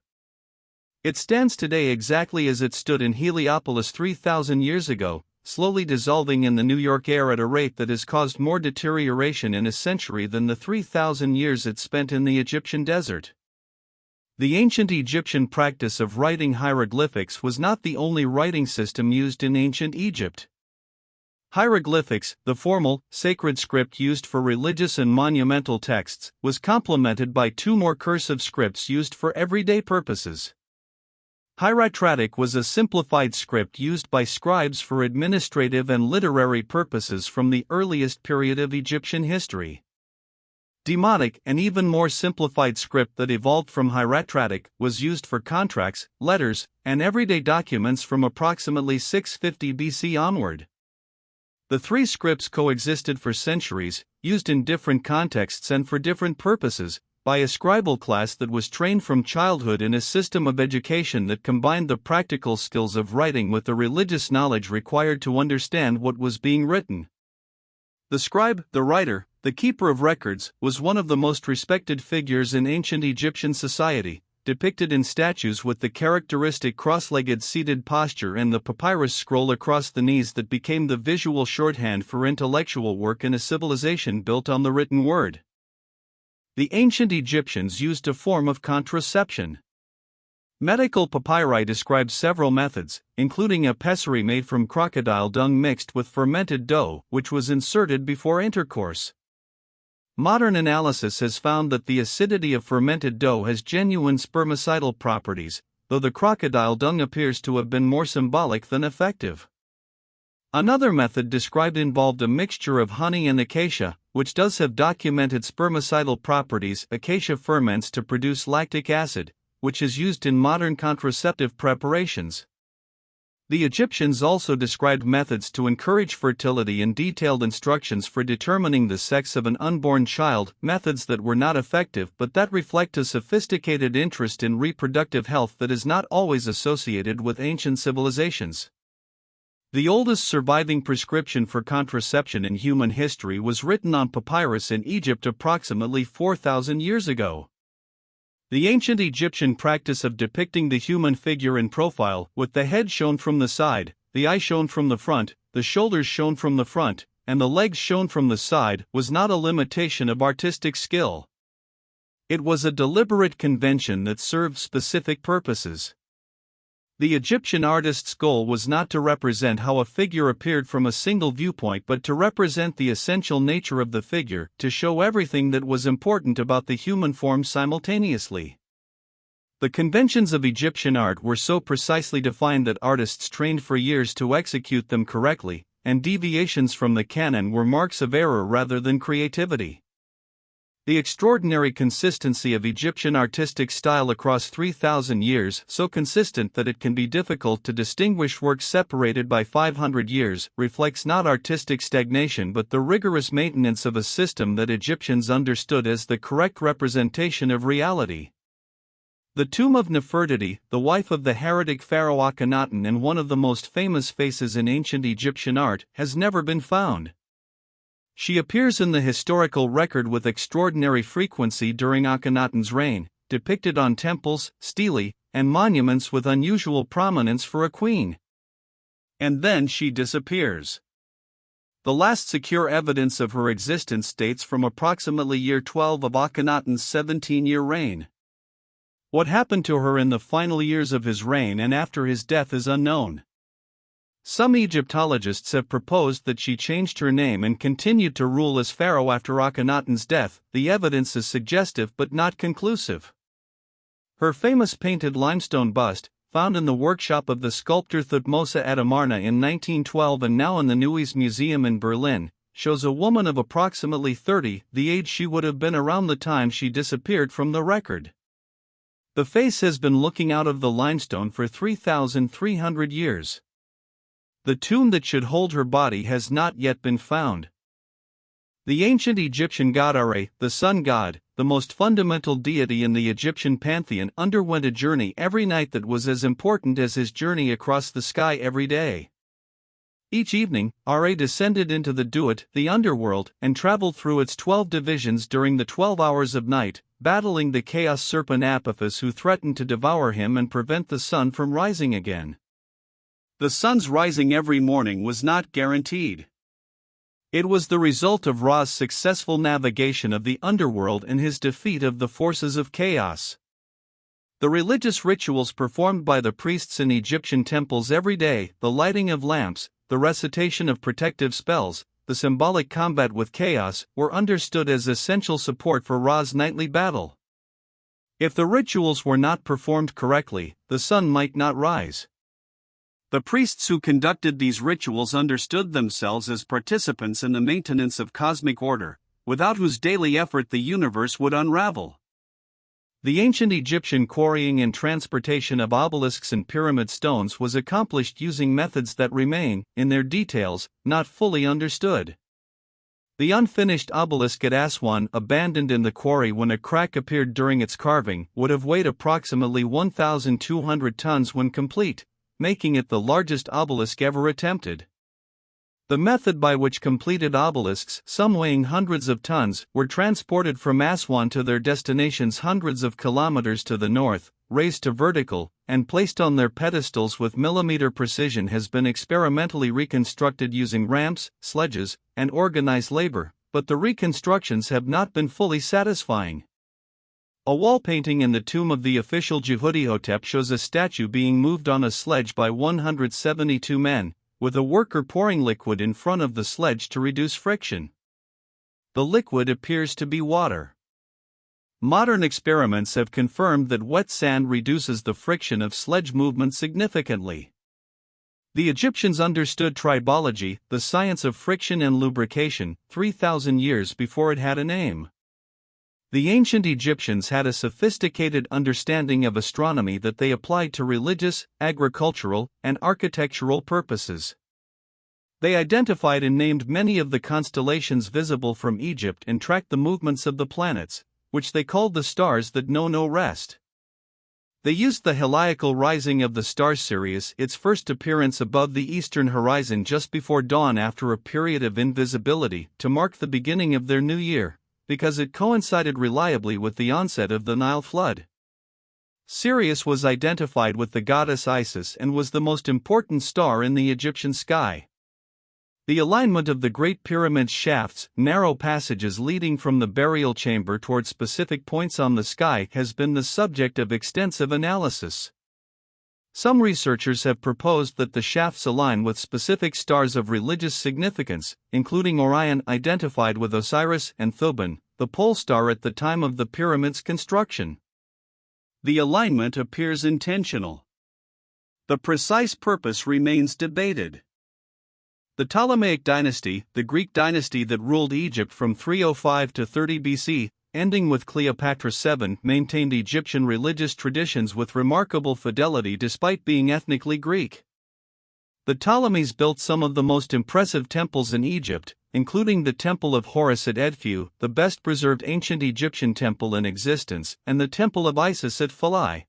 It stands today exactly as it stood in Heliopolis 3,000 years ago, slowly dissolving in the New York air at a rate that has caused more deterioration in a century than the 3,000 years it spent in the Egyptian desert. The ancient Egyptian practice of writing hieroglyphics was not the only writing system used in ancient Egypt. Hieroglyphics, the formal, sacred script used for religious and monumental texts, was complemented by 2 more cursive scripts used for everyday purposes. Hieratic was a simplified script used by scribes for administrative and literary purposes from the earliest period of Egyptian history. Demotic, an even more simplified script that evolved from hieratic, was used for contracts, letters, and everyday documents from approximately 650 BC onward. The 3 scripts coexisted for centuries, used in different contexts and for different purposes, by a scribal class that was trained from childhood in a system of education that combined the practical skills of writing with the religious knowledge required to understand what was being written. The scribe, the writer, the keeper of records, was one of the most respected figures in ancient Egyptian society, depicted in statues with the characteristic cross-legged seated posture and the papyrus scroll across the knees that became the visual shorthand for intellectual work in a civilization built on the written word. The ancient Egyptians used a form of contraception. Medical papyri describe several methods, including a pessary made from crocodile dung mixed with fermented dough, which was inserted before intercourse. Modern analysis has found that the acidity of fermented dough has genuine spermicidal properties, though the crocodile dung appears to have been more symbolic than effective. Another method described involved a mixture of honey and acacia, which does have documented spermicidal properties. Acacia ferments to produce lactic acid, which is used in modern contraceptive preparations. The Egyptians also described methods to encourage fertility and detailed instructions for determining the sex of an unborn child, methods that were not effective but that reflect a sophisticated interest in reproductive health that is not always associated with ancient civilizations. The oldest surviving prescription for contraception in human history was written on papyrus in Egypt approximately 4,000 years ago. The ancient Egyptian practice of depicting the human figure in profile, with the head shown from the side, the eye shown from the front, the shoulders shown from the front, and the legs shown from the side, was not a limitation of artistic skill. It was a deliberate convention that served specific purposes. The Egyptian artist's goal was not to represent how a figure appeared from a single viewpoint but to represent the essential nature of the figure, to show everything that was important about the human form simultaneously. The conventions of Egyptian art were so precisely defined that artists trained for years to execute them correctly, and deviations from the canon were marks of error rather than creativity. The extraordinary consistency of Egyptian artistic style across 3,000 years, so consistent that it can be difficult to distinguish works separated by 500 years, reflects not artistic stagnation but the rigorous maintenance of a system that Egyptians understood as the correct representation of reality. The tomb of Nefertiti, the wife of the heretic pharaoh Akhenaten and one of the most famous faces in ancient Egyptian art, has never been found. She appears in the historical record with extraordinary frequency during Akhenaten's reign, depicted on temples, stelae, and monuments with unusual prominence for a queen. And then she disappears. The last secure evidence of her existence dates from approximately year 12 of Akhenaten's 17-year reign. What happened to her in the final years of his reign and after his death is unknown. Some Egyptologists have proposed that she changed her name and continued to rule as pharaoh after Akhenaten's death. The evidence is suggestive but not conclusive. Her famous painted limestone bust, found in the workshop of the sculptor Thutmose at Amarna in 1912 and now in the Neues Museum in Berlin, shows a woman of approximately 30, the age she would have been around the time she disappeared from the record. The face has been looking out of the limestone for 3,300 years. The tomb that should hold her body has not yet been found. The ancient Egyptian god Ra, the sun god, the most fundamental deity in the Egyptian pantheon, underwent a journey every night that was as important as his journey across the sky every day. Each evening, Ra descended into the Duat, the underworld, and traveled through its 12 divisions during the 12 hours of night, battling the chaos serpent Apophis who threatened to devour him and prevent the sun from rising again. The sun's rising every morning was not guaranteed. It was the result of Ra's successful navigation of the underworld and his defeat of the forces of chaos. The religious rituals performed by the priests in Egyptian temples every day, the lighting of lamps, the recitation of protective spells, the symbolic combat with chaos, were understood as essential support for Ra's nightly battle. If the rituals were not performed correctly, the sun might not rise. The priests who conducted these rituals understood themselves as participants in the maintenance of cosmic order, without whose daily effort the universe would unravel. The ancient Egyptian quarrying and transportation of obelisks and pyramid stones was accomplished using methods that remain, in their details, not fully understood. The unfinished obelisk at Aswan, abandoned in the quarry when a crack appeared during its carving, would have weighed approximately 1,200 tons when complete, making it the largest obelisk ever attempted. The method by which completed obelisks, some weighing hundreds of tons, were transported from Aswan to their destinations hundreds of kilometers to the north, raised to vertical, and placed on their pedestals with millimeter precision has been experimentally reconstructed using ramps, sledges, and organized labor, but the reconstructions have not been fully satisfying. A wall painting in the tomb of the official Jehuti-Hotep shows a statue being moved on a sledge by 172 men, with a worker pouring liquid in front of the sledge to reduce friction. The liquid appears to be water. Modern experiments have confirmed that wet sand reduces the friction of sledge movement significantly. The Egyptians understood tribology, the science of friction and lubrication, 3,000 years before it had a name. The ancient Egyptians had a sophisticated understanding of astronomy that they applied to religious, agricultural, and architectural purposes. They identified and named many of the constellations visible from Egypt and tracked the movements of the planets, which they called the stars that know no rest. They used the heliacal rising of the star Sirius, its first appearance above the eastern horizon just before dawn after a period of invisibility, to mark the beginning of their new year, because it coincided reliably with the onset of the Nile flood. Sirius was identified with the goddess Isis and was the most important star in the Egyptian sky. The alignment of the Great Pyramid's shafts, narrow passages leading from the burial chamber toward specific points on the sky, has been the subject of extensive analysis. Some researchers have proposed that the shafts align with specific stars of religious significance, including Orion, identified with Osiris, and Thuban, the pole star at the time of the pyramid's construction. The alignment appears intentional. The precise purpose remains debated. The Ptolemaic dynasty, the Greek dynasty that ruled Egypt from 305 to 30 BC, ending with Cleopatra VII, maintained Egyptian religious traditions with remarkable fidelity despite being ethnically Greek. The Ptolemies built some of the most impressive temples in Egypt, including the Temple of Horus at Edfu, the best preserved ancient Egyptian temple in existence, and the Temple of Isis at Philae.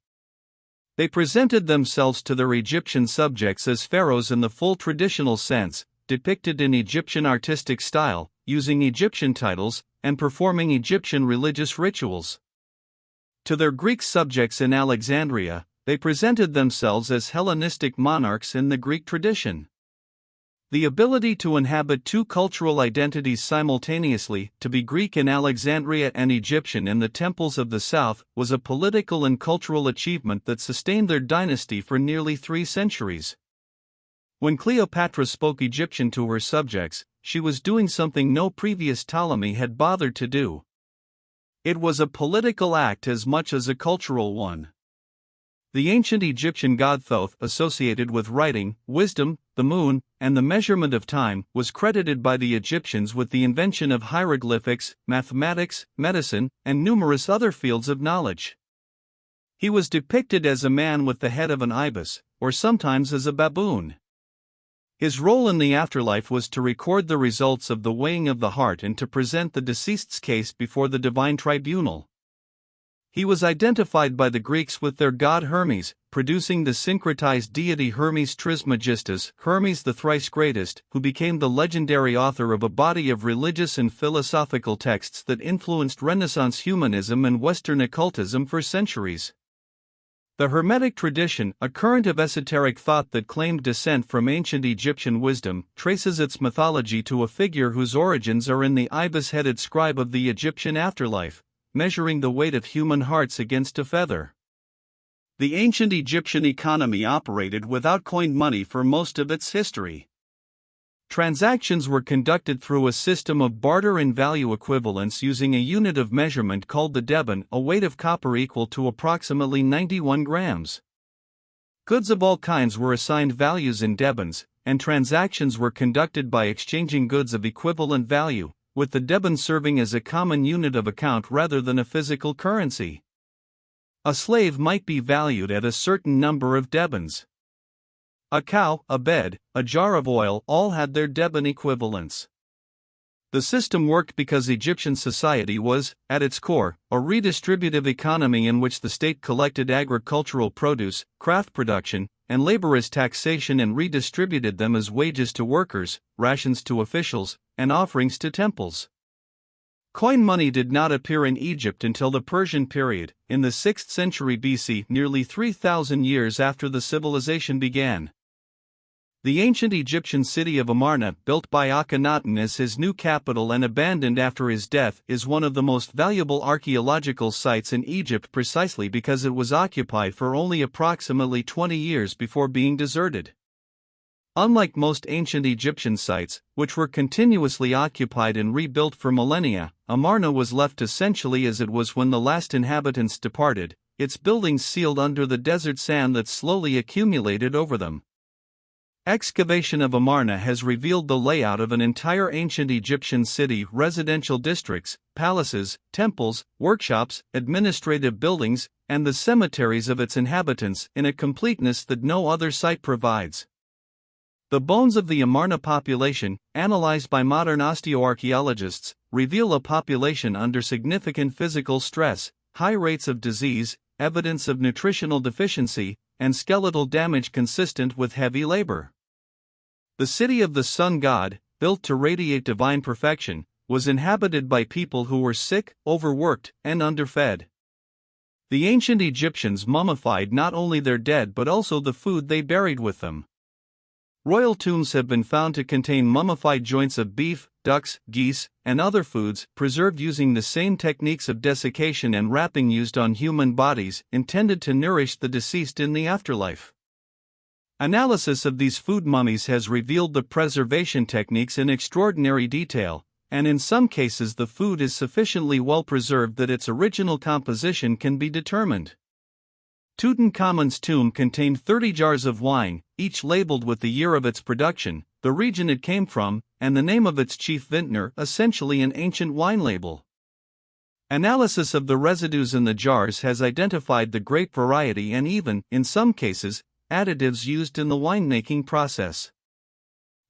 They presented themselves to their Egyptian subjects as pharaohs in the full traditional sense, depicted in Egyptian artistic style, using Egyptian titles, and performing Egyptian religious rituals. To their Greek subjects in Alexandria, they presented themselves as Hellenistic monarchs in the Greek tradition. The ability to inhabit two cultural identities simultaneously, to be Greek in Alexandria and Egyptian in the temples of the south, was a political and cultural achievement that sustained their dynasty for nearly 3 centuries. When Cleopatra spoke Egyptian to her subjects, she was doing something no previous Ptolemy had bothered to do. It was a political act as much as a cultural one. The ancient Egyptian god Thoth, associated with writing, wisdom, the moon, and the measurement of time, was credited by the Egyptians with the invention of hieroglyphics, mathematics, medicine, and numerous other fields of knowledge. He was depicted as a man with the head of an ibis, or sometimes as a baboon. His role in the afterlife was to record the results of the weighing of the heart and to present the deceased's case before the divine tribunal. He was identified by the Greeks with their god Hermes, producing the syncretized deity Hermes Trismegistus, Hermes the thrice greatest, who became the legendary author of a body of religious and philosophical texts that influenced Renaissance humanism and Western occultism for centuries. The Hermetic tradition, a current of esoteric thought that claimed descent from ancient Egyptian wisdom, traces its mythology to a figure whose origins are in the ibis-headed scribe of the Egyptian afterlife, measuring the weight of human hearts against a feather. The ancient Egyptian economy operated without coined money for most of its history. Transactions were conducted through a system of barter and value equivalence using a unit of measurement called the deben, a weight of copper equal to approximately 91 grams. Goods of all kinds were assigned values in debens, and transactions were conducted by exchanging goods of equivalent value, with the deben serving as a common unit of account rather than a physical currency. A slave might be valued at a certain number of debens. A cow, a bed, a jar of oil all had their deben equivalents. The system worked because Egyptian society was, at its core, a redistributive economy in which the state collected agricultural produce, craft production, and laborious taxation and redistributed them as wages to workers, rations to officials, and offerings to temples. Coin money did not appear in Egypt until the Persian period, in the 6th century BC, nearly 3,000 years after the civilization began. The ancient Egyptian city of Amarna, built by Akhenaten as his new capital and abandoned after his death, is one of the most valuable archaeological sites in Egypt precisely because it was occupied for only approximately 20 years before being deserted. Unlike most ancient Egyptian sites, which were continuously occupied and rebuilt for millennia, Amarna was left essentially as it was when the last inhabitants departed, its buildings sealed under the desert sand that slowly accumulated over them. Excavation of Amarna has revealed the layout of an entire ancient Egyptian city, residential districts, palaces, temples, workshops, administrative buildings, and the cemeteries of its inhabitants in a completeness that no other site provides. The bones of the Amarna population, analyzed by modern osteoarchaeologists, reveal a population under significant physical stress, high rates of disease, evidence of nutritional deficiency, and skeletal damage consistent with heavy labor. The city of the sun god, built to radiate divine perfection, was inhabited by people who were sick, overworked, and underfed. The ancient Egyptians mummified not only their dead but also the food they buried with them. Royal tombs have been found to contain mummified joints of beef, ducks, geese, and other foods, preserved using the same techniques of desiccation and wrapping used on human bodies, intended to nourish the deceased in the afterlife. Analysis of these food mummies has revealed the preservation techniques in extraordinary detail, and in some cases the food is sufficiently well preserved that its original composition can be determined. Tutankhamun's tomb contained 30 jars of wine, each labeled with the year of its production, the region it came from, and the name of its chief vintner, essentially an ancient wine label. Analysis of the residues in the jars has identified the great variety and even, in some cases, additives used in the winemaking process.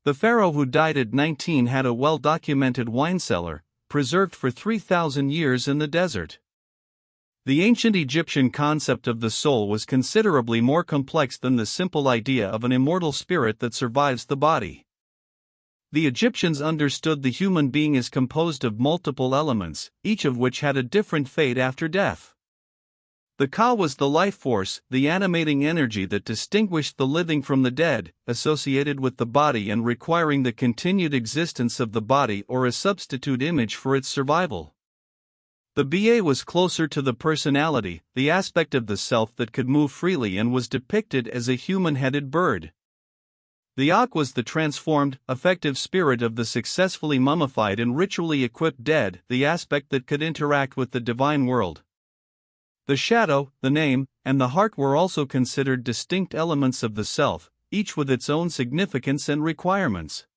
The pharaoh who died at 19 had a well-documented wine cellar, preserved for 3,000 years in the desert. The ancient Egyptian concept of the soul was considerably more complex than the simple idea of an immortal spirit that survives the body. The Egyptians understood the human being is composed of multiple elements, each of which had a different fate after death. The Ka was the life force, the animating energy that distinguished the living from the dead, associated with the body and requiring the continued existence of the body or a substitute image for its survival. The Ba was closer to the personality, the aspect of the self that could move freely and was depicted as a human-headed bird. The Ak was the transformed, affective spirit of the successfully mummified and ritually equipped dead, the aspect that could interact with the divine world. The shadow, the name, and the heart were also considered distinct elements of the self, each with its own significance and requirements.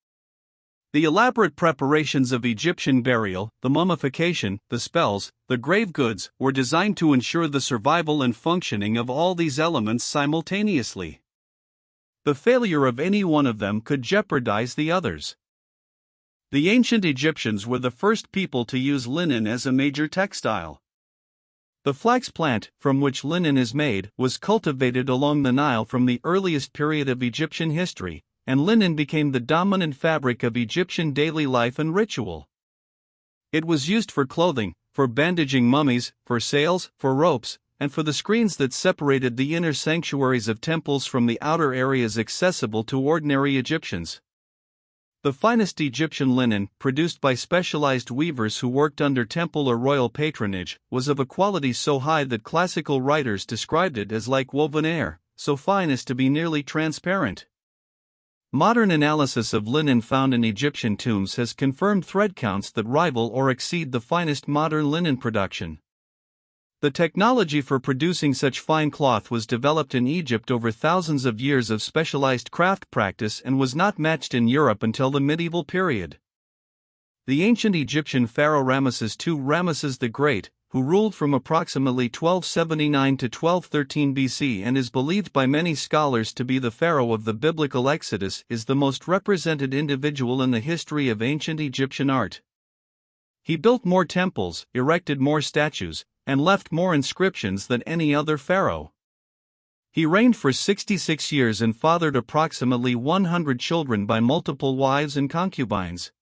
The elaborate preparations of Egyptian burial, the mummification, the spells, the grave goods, were designed to ensure the survival and functioning of all these elements simultaneously. The failure of any one of them could jeopardize the others. The ancient Egyptians were the first people to use linen as a major textile. The flax plant, from which linen is made, was cultivated along the Nile from the earliest period of Egyptian history, and linen became the dominant fabric of Egyptian daily life and ritual. It was used for clothing, for bandaging mummies, for sails, for ropes, and for the screens that separated the inner sanctuaries of temples from the outer areas accessible to ordinary Egyptians. The finest Egyptian linen, produced by specialized weavers who worked under temple or royal patronage, was of a quality so high that classical writers described it as like woven air, so fine as to be nearly transparent. Modern analysis of linen found in Egyptian tombs has confirmed thread counts that rival or exceed the finest modern linen production. The technology for producing such fine cloth was developed in Egypt over thousands of years of specialized craft practice and was not matched in Europe until the medieval period. The ancient Egyptian pharaoh Ramesses II Ramesses the Great, who ruled from approximately 1279 to 1213 BC and is believed by many scholars to be the pharaoh of the biblical Exodus, is the most represented individual in the history of ancient Egyptian art. He built more temples, erected more statues, and left more inscriptions than any other pharaoh. He reigned for 66 years and fathered approximately 100 children by multiple wives and concubines.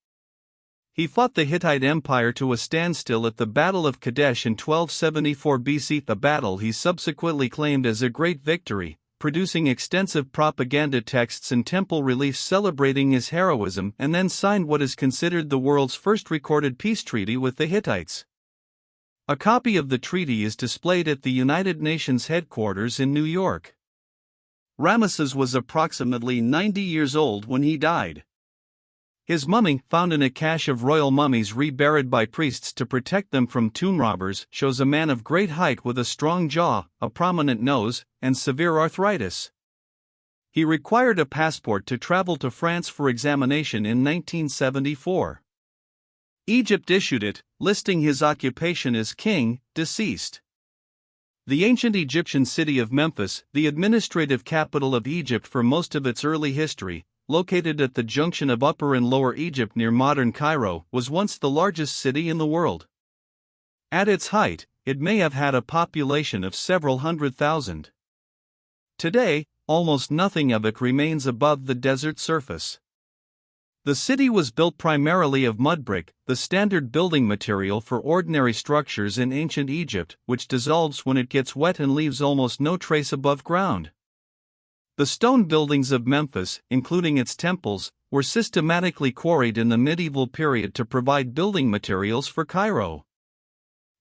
He fought the Hittite Empire to a standstill at the Battle of Kadesh in 1274 BC, a battle he subsequently claimed as a great victory, producing extensive propaganda texts and temple reliefs celebrating his heroism, and then signed what is considered the world's first recorded peace treaty with the Hittites. A copy of the treaty is displayed at the United Nations headquarters in New York. Ramesses was approximately 90 years old when he died. His mummy, found in a cache of royal mummies reburied by priests to protect them from tomb robbers, shows a man of great height with a strong jaw, a prominent nose, and severe arthritis. He required a passport to travel to France for examination in 1974. Egypt issued it, listing his occupation as king, deceased. The ancient Egyptian city of Memphis, the administrative capital of Egypt for most of its early history, located at the junction of Upper and Lower Egypt near modern Cairo, was once the largest city in the world. At its height, it may have had a population of several 100,000. Today, almost nothing of it remains above the desert surface. The city was built primarily of mud brick, the standard building material for ordinary structures in ancient Egypt, which dissolves when it gets wet and leaves almost no trace above ground. The stone buildings of Memphis, including its temples, were systematically quarried in the medieval period to provide building materials for Cairo.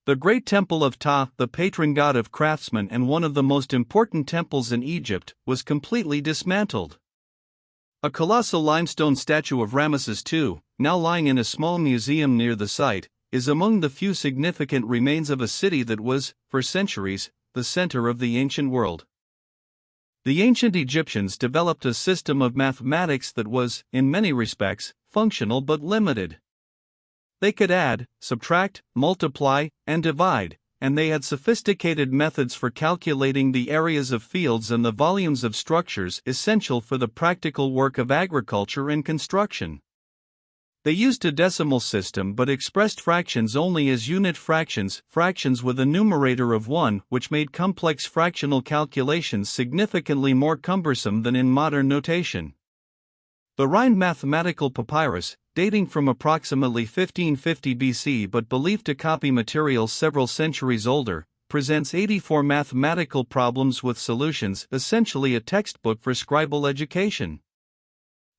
The Great Temple of Ptah, the patron god of craftsmen and one of the most important temples in Egypt, was completely dismantled. A colossal limestone statue of Ramesses II, now lying in a small museum near the site, is among the few significant remains of a city that was, for centuries, the center of the ancient world. The ancient Egyptians developed a system of mathematics that was, in many respects, functional but limited. They could add, subtract, multiply, and divide, and they had sophisticated methods for calculating the areas of fields and the volumes of structures essential for the practical work of agriculture and construction. They used a decimal system but expressed fractions only as unit fractions, fractions with a numerator of 1, which made complex fractional calculations significantly more cumbersome than in modern notation. The Rhind mathematical papyrus, dating from approximately 1550 BC but believed to copy materials several centuries older, presents 84 mathematical problems with solutions, essentially a textbook for scribal education.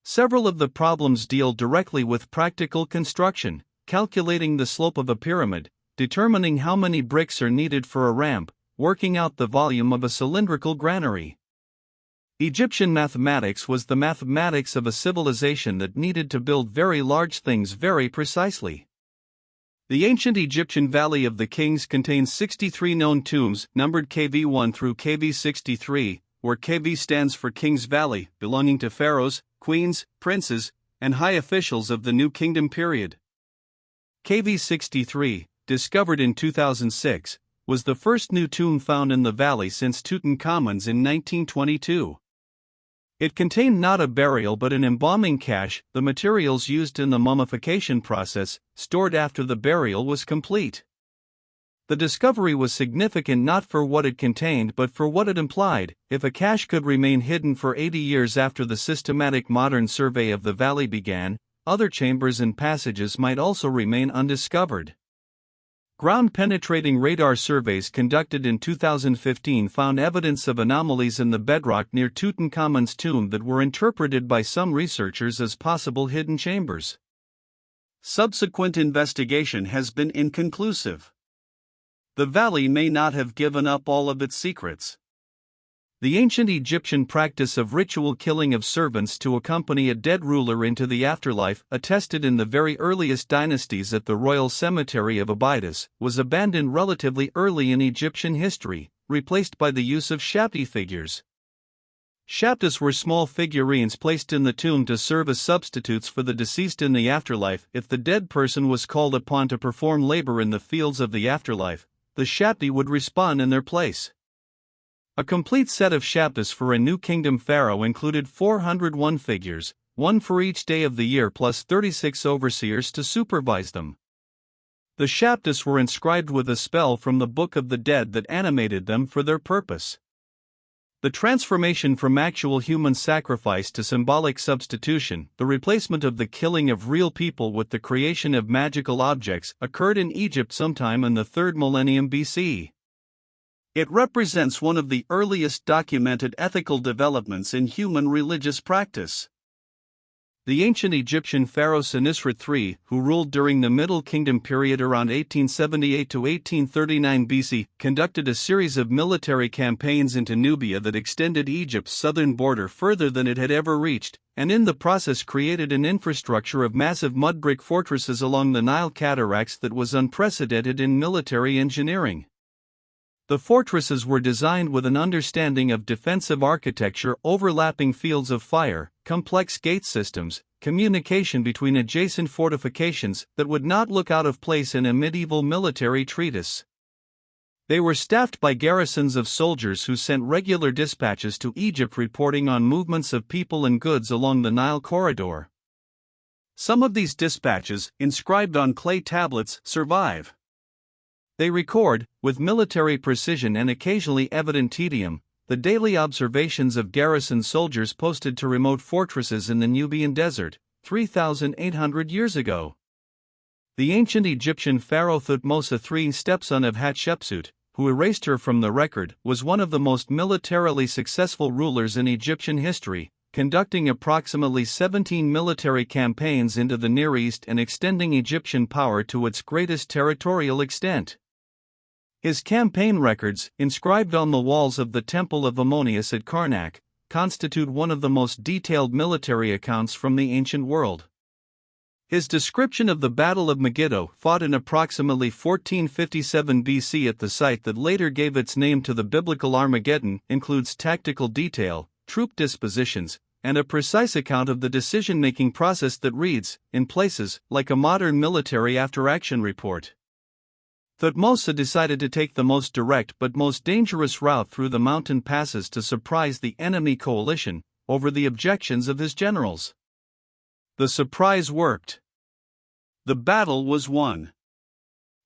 Several of the problems deal directly with practical construction, calculating the slope of a pyramid, determining how many bricks are needed for a ramp, working out the volume of a cylindrical granary. Egyptian mathematics was the mathematics of a civilization that needed to build very large things very precisely. The ancient Egyptian Valley of the Kings contains 63 known tombs, numbered KV1 through KV63, where KV stands for King's Valley, belonging to pharaohs, queens, princes, and high officials of the New Kingdom period. KV63, discovered in 2006, was the first new tomb found in the valley since Tutankhamun's in 1922. It contained not a burial but an embalming cache, the materials used in the mummification process, stored after the burial was complete. The discovery was significant not for what it contained but for what it implied. If a cache could remain hidden for 80 years after the systematic modern survey of the valley began, other chambers and passages might also remain undiscovered. Ground-penetrating radar surveys conducted in 2015 found evidence of anomalies in the bedrock near Tutankhamun's tomb that were interpreted by some researchers as possible hidden chambers. Subsequent investigation has been inconclusive. The valley may not have given up all of its secrets. The ancient Egyptian practice of ritual killing of servants to accompany a dead ruler into the afterlife, attested in the very earliest dynasties at the royal cemetery of Abydos, was abandoned relatively early in Egyptian history, replaced by the use of shapti figures. Shaptis were small figurines placed in the tomb to serve as substitutes for the deceased in the afterlife. If the dead person was called upon to perform labor in the fields of the afterlife, the shapti would respond in their place. A complete set of shaptis for a New Kingdom pharaoh included 401 figures, one for each day of the year plus 36 overseers to supervise them. The shaptis were inscribed with a spell from the Book of the Dead that animated them for their purpose. The transformation from actual human sacrifice to symbolic substitution, the replacement of the killing of real people with the creation of magical objects, occurred in Egypt sometime in the 3rd millennium BC. It represents one of the earliest documented ethical developments in human religious practice. The ancient Egyptian pharaoh Senusret III, who ruled during the Middle Kingdom period around 1878 to 1839 BC, conducted a series of military campaigns into Nubia that extended Egypt's southern border further than it had ever reached, and in the process created an infrastructure of massive mud brick fortresses along the Nile cataracts that was unprecedented in military engineering. The fortresses were designed with an understanding of defensive architecture, overlapping fields of fire, complex gate systems, communication between adjacent fortifications that would not look out of place in a medieval military treatise. They were staffed by garrisons of soldiers who sent regular dispatches to Egypt reporting on movements of people and goods along the Nile corridor. Some of these dispatches, inscribed on clay tablets, survive. They record, with military precision and occasionally evident tedium, the daily observations of garrison soldiers posted to remote fortresses in the Nubian desert, 3,800 years ago. The ancient Egyptian pharaoh Thutmose III, stepson of Hatshepsut, who erased her from the record, was one of the most militarily successful rulers in Egyptian history, conducting approximately 17 military campaigns into the Near East and extending Egyptian power to its greatest territorial extent. His campaign records, inscribed on the walls of the Temple of Ammonius at Karnak, constitute one of the most detailed military accounts from the ancient world. His description of the Battle of Megiddo, fought in approximately 1457 BC at the site that later gave its name to the biblical Armageddon, includes tactical detail, troop dispositions, and a precise account of the decision-making process that reads, in places, like a modern military after-action report. Thutmose decided to take the most direct but most dangerous route through the mountain passes to surprise the enemy coalition, over the objections of his generals. The surprise worked. The battle was won.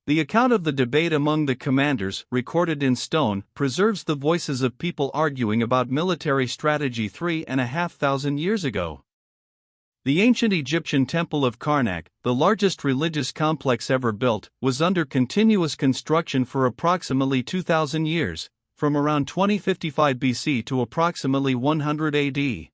The account of the debate among the commanders, recorded in stone, preserves the voices of people arguing about military strategy 3,500 years ago. The ancient Egyptian Temple of Karnak, the largest religious complex ever built, was under continuous construction for approximately 2,000 years, from around 2055 BC to approximately 100 AD.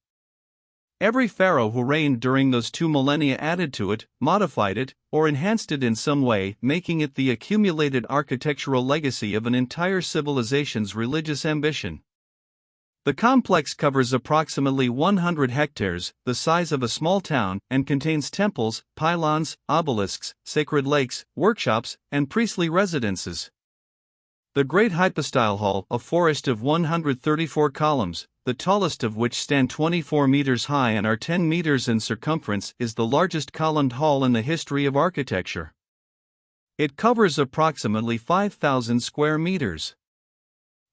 Every pharaoh who reigned during those 2 millennia added to it, modified it, or enhanced it in some way, making it the accumulated architectural legacy of an entire civilization's religious ambition. The complex covers approximately 100 hectares, the size of a small town, and contains temples, pylons, obelisks, sacred lakes, workshops, and priestly residences. The Great Hypostyle Hall, a forest of 134 columns, the tallest of which stand 24 meters high and are 10 meters in circumference, is the largest columned hall in the history of architecture. It covers approximately 5,000 square meters.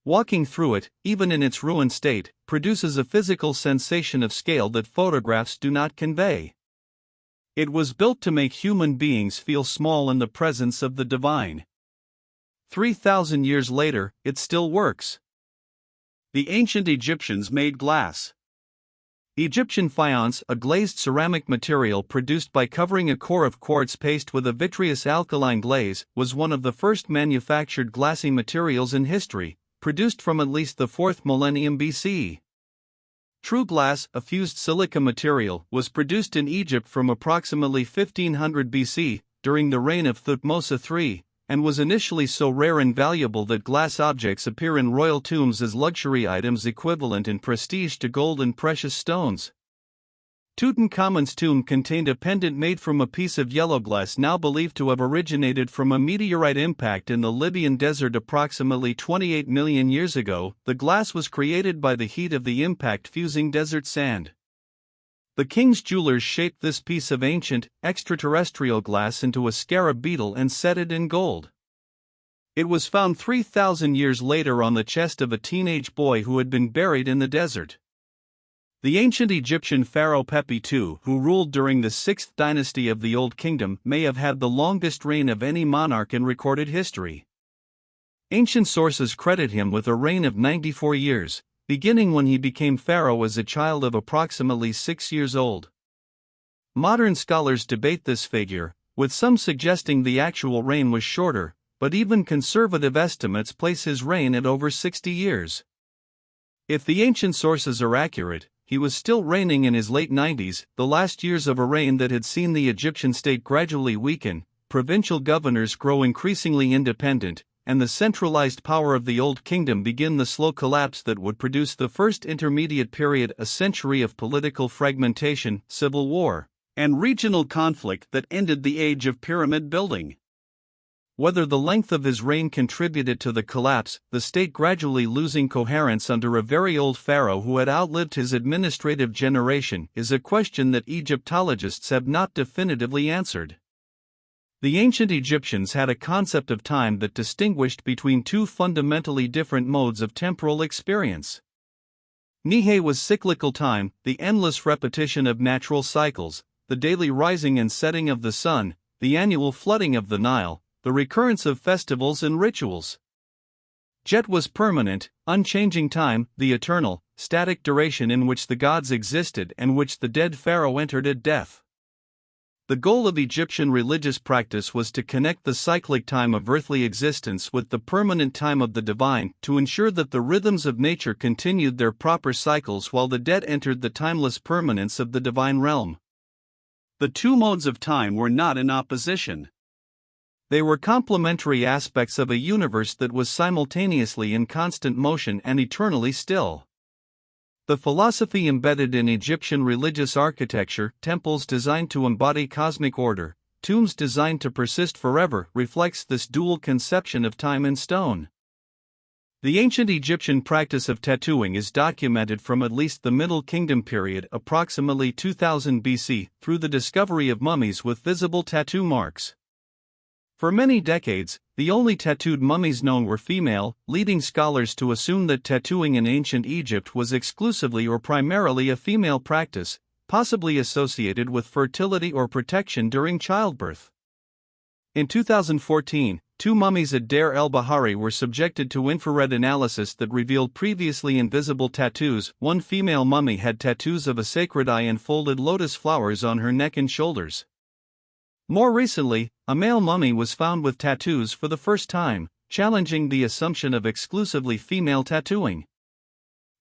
Walking through it, even in its ruined state, produces a physical sensation of scale that photographs do not convey. It was built to make human beings feel small in the presence of the divine. 3,000 years later, it still works. The ancient Egyptians made glass. Egyptian faience, a glazed ceramic material produced by covering a core of quartz paste with a vitreous alkaline glaze, was one of the first manufactured glassy materials in history, produced from at least the 4th millennium BC. True glass, a fused silica material, was produced in Egypt from approximately 1500 BC, during the reign of Thutmose III, and was initially so rare and valuable that glass objects appear in royal tombs as luxury items equivalent in prestige to gold and precious stones. Tutankhamun's tomb contained a pendant made from a piece of yellow glass now believed to have originated from a meteorite impact in the Libyan desert approximately 28 million years ago. The glass was created by the heat of the impact fusing desert sand. The king's jewelers shaped this piece of ancient, extraterrestrial glass into a scarab beetle and set it in gold. It was found 3,000 years later on the chest of a teenage boy who had been buried in the desert. The ancient Egyptian pharaoh Pepi II, who ruled during the 6th dynasty of the Old Kingdom, may have had the longest reign of any monarch in recorded history. Ancient sources credit him with a reign of 94 years, beginning when he became pharaoh as a child of approximately 6 years old. Modern scholars debate this figure, with some suggesting the actual reign was shorter, but even conservative estimates place his reign at over 60 years. If the ancient sources are accurate, he was still reigning in his late 90s, the last years of a reign that had seen the Egyptian state gradually weaken, provincial governors grow increasingly independent, and the centralized power of the Old Kingdom begin the slow collapse that would produce the first intermediate period, a century of political fragmentation, civil war, and regional conflict that ended the age of pyramid building. Whether the length of his reign contributed to the collapse, the state gradually losing coherence under a very old pharaoh who had outlived his administrative generation, is a question that Egyptologists have not definitively answered. The ancient Egyptians had a concept of time that distinguished between two fundamentally different modes of temporal experience. Nihe was cyclical time, the endless repetition of natural cycles, the daily rising and setting of the sun, the annual flooding of the Nile, the recurrence of festivals and rituals. Jet was permanent, unchanging time, the eternal, static duration in which the gods existed and which the dead pharaoh entered at death. The goal of Egyptian religious practice was to connect the cyclic time of earthly existence with the permanent time of the divine, to ensure that the rhythms of nature continued their proper cycles while the dead entered the timeless permanence of the divine realm. The two modes of time were not in opposition. They were complementary aspects of a universe that was simultaneously in constant motion and eternally still. The philosophy embedded in Egyptian religious architecture, temples designed to embody cosmic order, tombs designed to persist forever, reflects this dual conception of time and stone. The ancient Egyptian practice of tattooing is documented from at least the Middle Kingdom period, approximately 2000 BC, through the discovery of mummies with visible tattoo marks. For many decades, the only tattooed mummies known were female, leading scholars to assume that tattooing in ancient Egypt was exclusively or primarily a female practice, possibly associated with fertility or protection during childbirth. In 2014, two mummies at Deir el-Bahari were subjected to infrared analysis that revealed previously invisible tattoos. One female mummy had tattoos of a sacred eye and folded lotus flowers on her neck and shoulders. More recently, a male mummy was found with tattoos for the first time, challenging the assumption of exclusively female tattooing.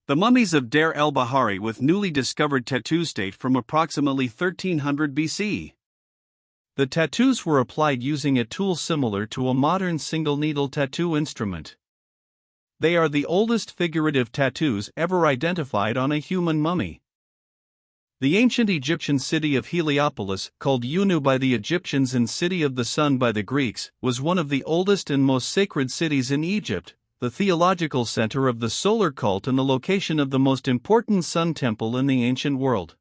The mummies of Deir el-Bahari with newly discovered tattoos date from approximately 1300 BC. The tattoos were applied using a tool similar to a modern single-needle tattoo instrument. They are the oldest figurative tattoos ever identified on a human mummy. The ancient Egyptian city of Heliopolis, called Yunu by the Egyptians and City of the Sun by the Greeks, was one of the oldest and most sacred cities in Egypt, the theological center of the solar cult and the location of the most important sun temple in the ancient world.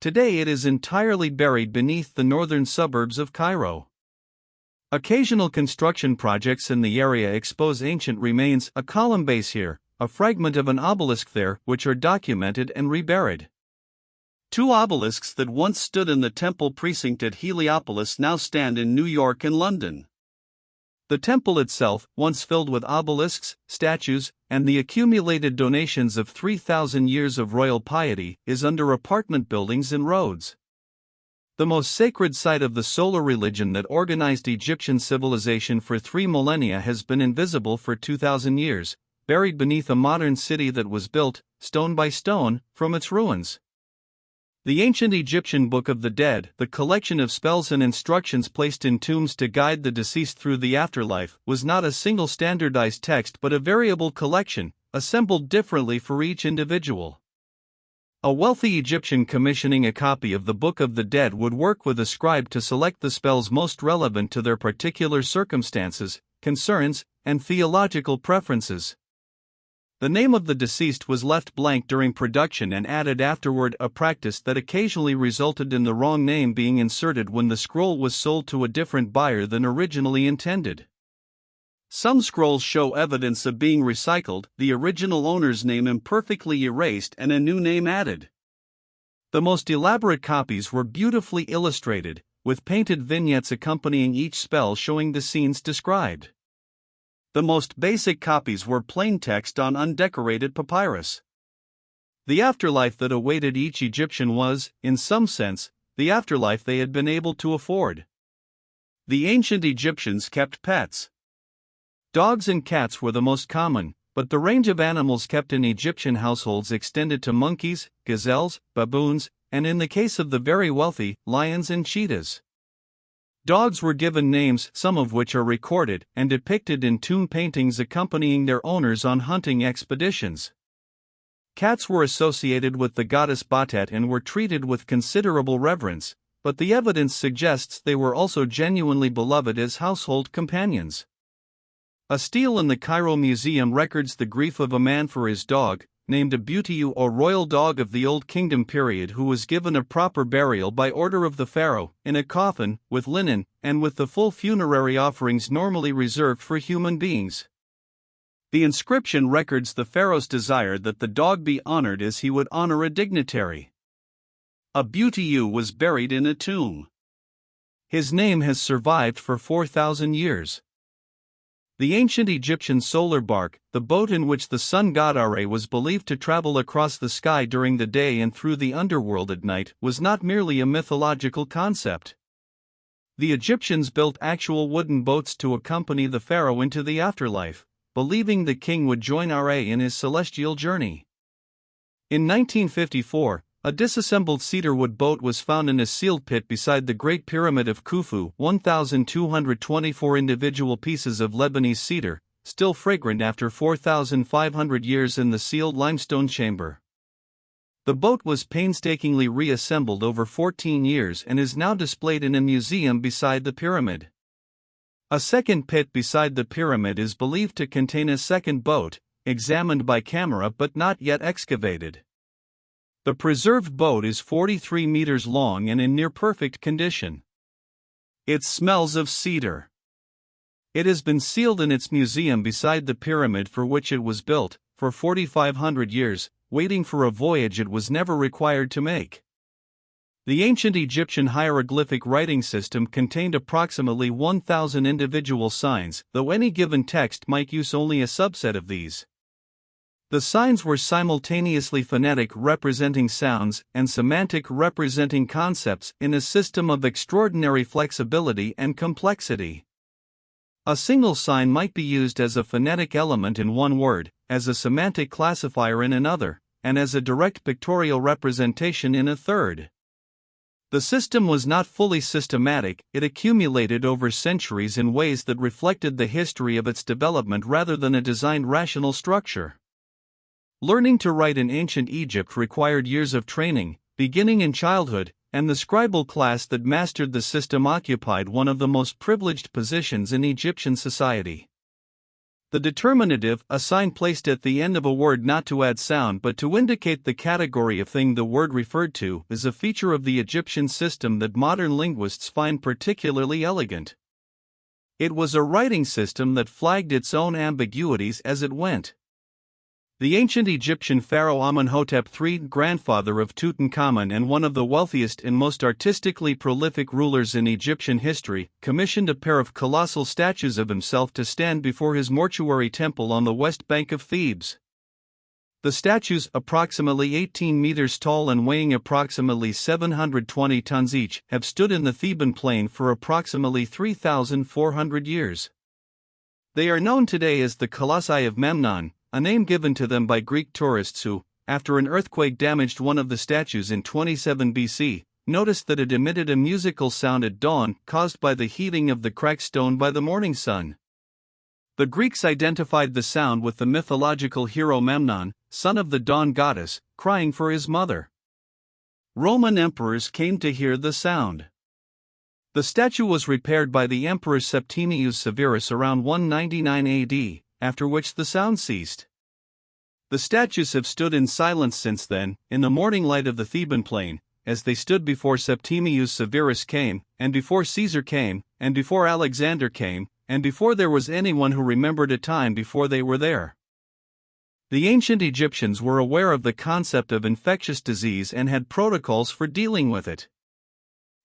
Today it is entirely buried beneath the northern suburbs of Cairo. Occasional construction projects in the area expose ancient remains, a column base here, a fragment of an obelisk there, which are documented and reburied. Two obelisks that once stood in the temple precinct at Heliopolis now stand in New York and London. The temple itself, once filled with obelisks, statues, and the accumulated donations of 3,000 years of royal piety, is under apartment buildings and roads. The most sacred site of the solar religion that organized Egyptian civilization for 3 millennia has been invisible for 2,000 years, buried beneath a modern city that was built, stone by stone, from its ruins. The ancient Egyptian Book of the Dead, the collection of spells and instructions placed in tombs to guide the deceased through the afterlife, was not a single standardized text but a variable collection, assembled differently for each individual. A wealthy Egyptian commissioning a copy of the Book of the Dead would work with a scribe to select the spells most relevant to their particular circumstances, concerns, and theological preferences. The name of the deceased was left blank during production and added afterward, a practice that occasionally resulted in the wrong name being inserted when the scroll was sold to a different buyer than originally intended. Some scrolls show evidence of being recycled, the original owner's name imperfectly erased and a new name added. The most elaborate copies were beautifully illustrated, with painted vignettes accompanying each spell showing the scenes described. The most basic copies were plain text on undecorated papyrus. The afterlife that awaited each Egyptian was, in some sense, the afterlife they had been able to afford. The ancient Egyptians kept pets. Dogs and cats were the most common, but the range of animals kept in Egyptian households extended to monkeys, gazelles, baboons, and in the case of the very wealthy, lions and cheetahs. Dogs were given names, some of which are recorded and depicted in tomb paintings accompanying their owners on hunting expeditions. Cats were associated with the goddess Batet and were treated with considerable reverence, but the evidence suggests they were also genuinely beloved as household companions. A stele in the Cairo Museum records the grief of a man for his dog, named a Butiyu or royal dog of the Old Kingdom period, who was given a proper burial by order of the pharaoh, in a coffin, with linen, and with the full funerary offerings normally reserved for human beings. The inscription records the pharaoh's desire that the dog be honored as he would honor a dignitary. A Butiyu was buried in a tomb. His name has survived for 4,000 years. The ancient Egyptian solar bark, the boat in which the sun god Ra was believed to travel across the sky during the day and through the underworld at night, was not merely a mythological concept. The Egyptians built actual wooden boats to accompany the pharaoh into the afterlife, believing the king would join Ra in his celestial journey. In 1954, a disassembled cedarwood boat was found in a sealed pit beside the Great Pyramid of Khufu, 1,224 individual pieces of Lebanese cedar, still fragrant after 4,500 years in the sealed limestone chamber. The boat was painstakingly reassembled over 14 years and is now displayed in a museum beside the pyramid. A second pit beside the pyramid is believed to contain a second boat, examined by camera but not yet excavated. The preserved boat is 43 meters long and in near-perfect condition. It smells of cedar. It has been sealed in its museum beside the pyramid for which it was built, for 4,500 years, waiting for a voyage it was never required to make. The ancient Egyptian hieroglyphic writing system contained approximately 1,000 individual signs, though any given text might use only a subset of these. The signs were simultaneously phonetic representing sounds and semantic representing concepts in a system of extraordinary flexibility and complexity. A single sign might be used as a phonetic element in one word, as a semantic classifier in another, and as a direct pictorial representation in a third. The system was not fully systematic, it accumulated over centuries in ways that reflected the history of its development rather than a designed rational structure. Learning to write in ancient Egypt required years of training, beginning in childhood, and the scribal class that mastered the system occupied one of the most privileged positions in Egyptian society. The determinative, a sign placed at the end of a word not to add sound but to indicate the category of thing the word referred to, is a feature of the Egyptian system that modern linguists find particularly elegant. It was a writing system that flagged its own ambiguities as it went. The ancient Egyptian pharaoh Amenhotep III, grandfather of Tutankhamun and one of the wealthiest and most artistically prolific rulers in Egyptian history, commissioned a pair of colossal statues of himself to stand before his mortuary temple on the west bank of Thebes. The statues, approximately 18 meters tall and weighing approximately 720 tons each, have stood in the Theban plain for approximately 3,400 years. They are known today as the Colossi of Memnon, a name given to them by Greek tourists who, after an earthquake damaged one of the statues in 27 BC, noticed that it emitted a musical sound at dawn caused by the heating of the cracked stone by the morning sun. The Greeks identified the sound with the mythological hero Memnon, son of the dawn goddess, crying for his mother. Roman emperors came to hear the sound. The statue was repaired by the Emperor Septimius Severus around 199 AD, after which the sound ceased. The statues have stood in silence since then, in the morning light of the Theban plain, as they stood before Septimius Severus came, and before Caesar came, and before Alexander came, and before there was anyone who remembered a time before they were there. The ancient Egyptians were aware of the concept of infectious disease and had protocols for dealing with it.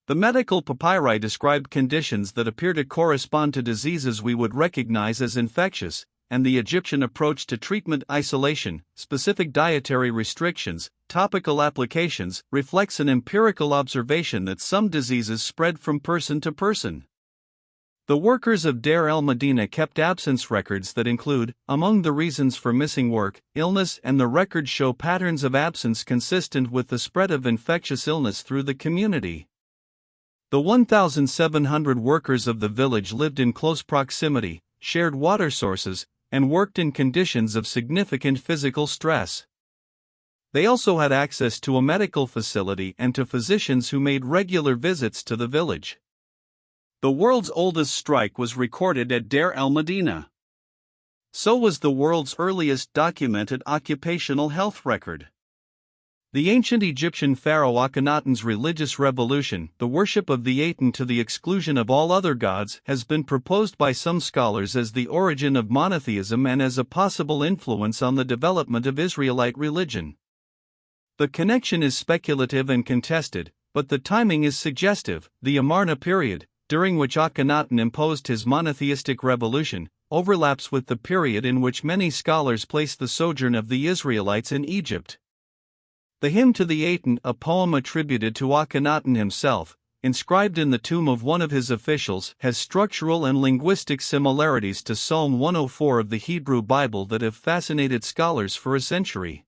The medical papyri described conditions that appear to correspond to diseases we would recognize as infectious, and the Egyptian approach to treatment isolation, specific dietary restrictions, topical applications, reflects an empirical observation that some diseases spread from person to person. The workers of Deir el-Medina kept absence records that include, among the reasons for missing work, illness, and the records show patterns of absence consistent with the spread of infectious illness through the community. The 1,700 workers of the village lived in close proximity, shared water sources, and worked in conditions of significant physical stress. They also had access to a medical facility and to physicians who made regular visits to the village. The world's oldest strike was recorded at Deir el-Medina. So was the world's earliest documented occupational health record. The ancient Egyptian pharaoh Akhenaten's religious revolution, the worship of the Aten to the exclusion of all other gods, has been proposed by some scholars as the origin of monotheism and as a possible influence on the development of Israelite religion. The connection is speculative and contested, but the timing is suggestive. The Amarna period, during which Akhenaten imposed his monotheistic revolution, overlaps with the period in which many scholars place the sojourn of the Israelites in Egypt. The Hymn to the Aten, a poem attributed to Akhenaten himself, inscribed in the tomb of one of his officials, has structural and linguistic similarities to Psalm 104 of the Hebrew Bible that have fascinated scholars for a century.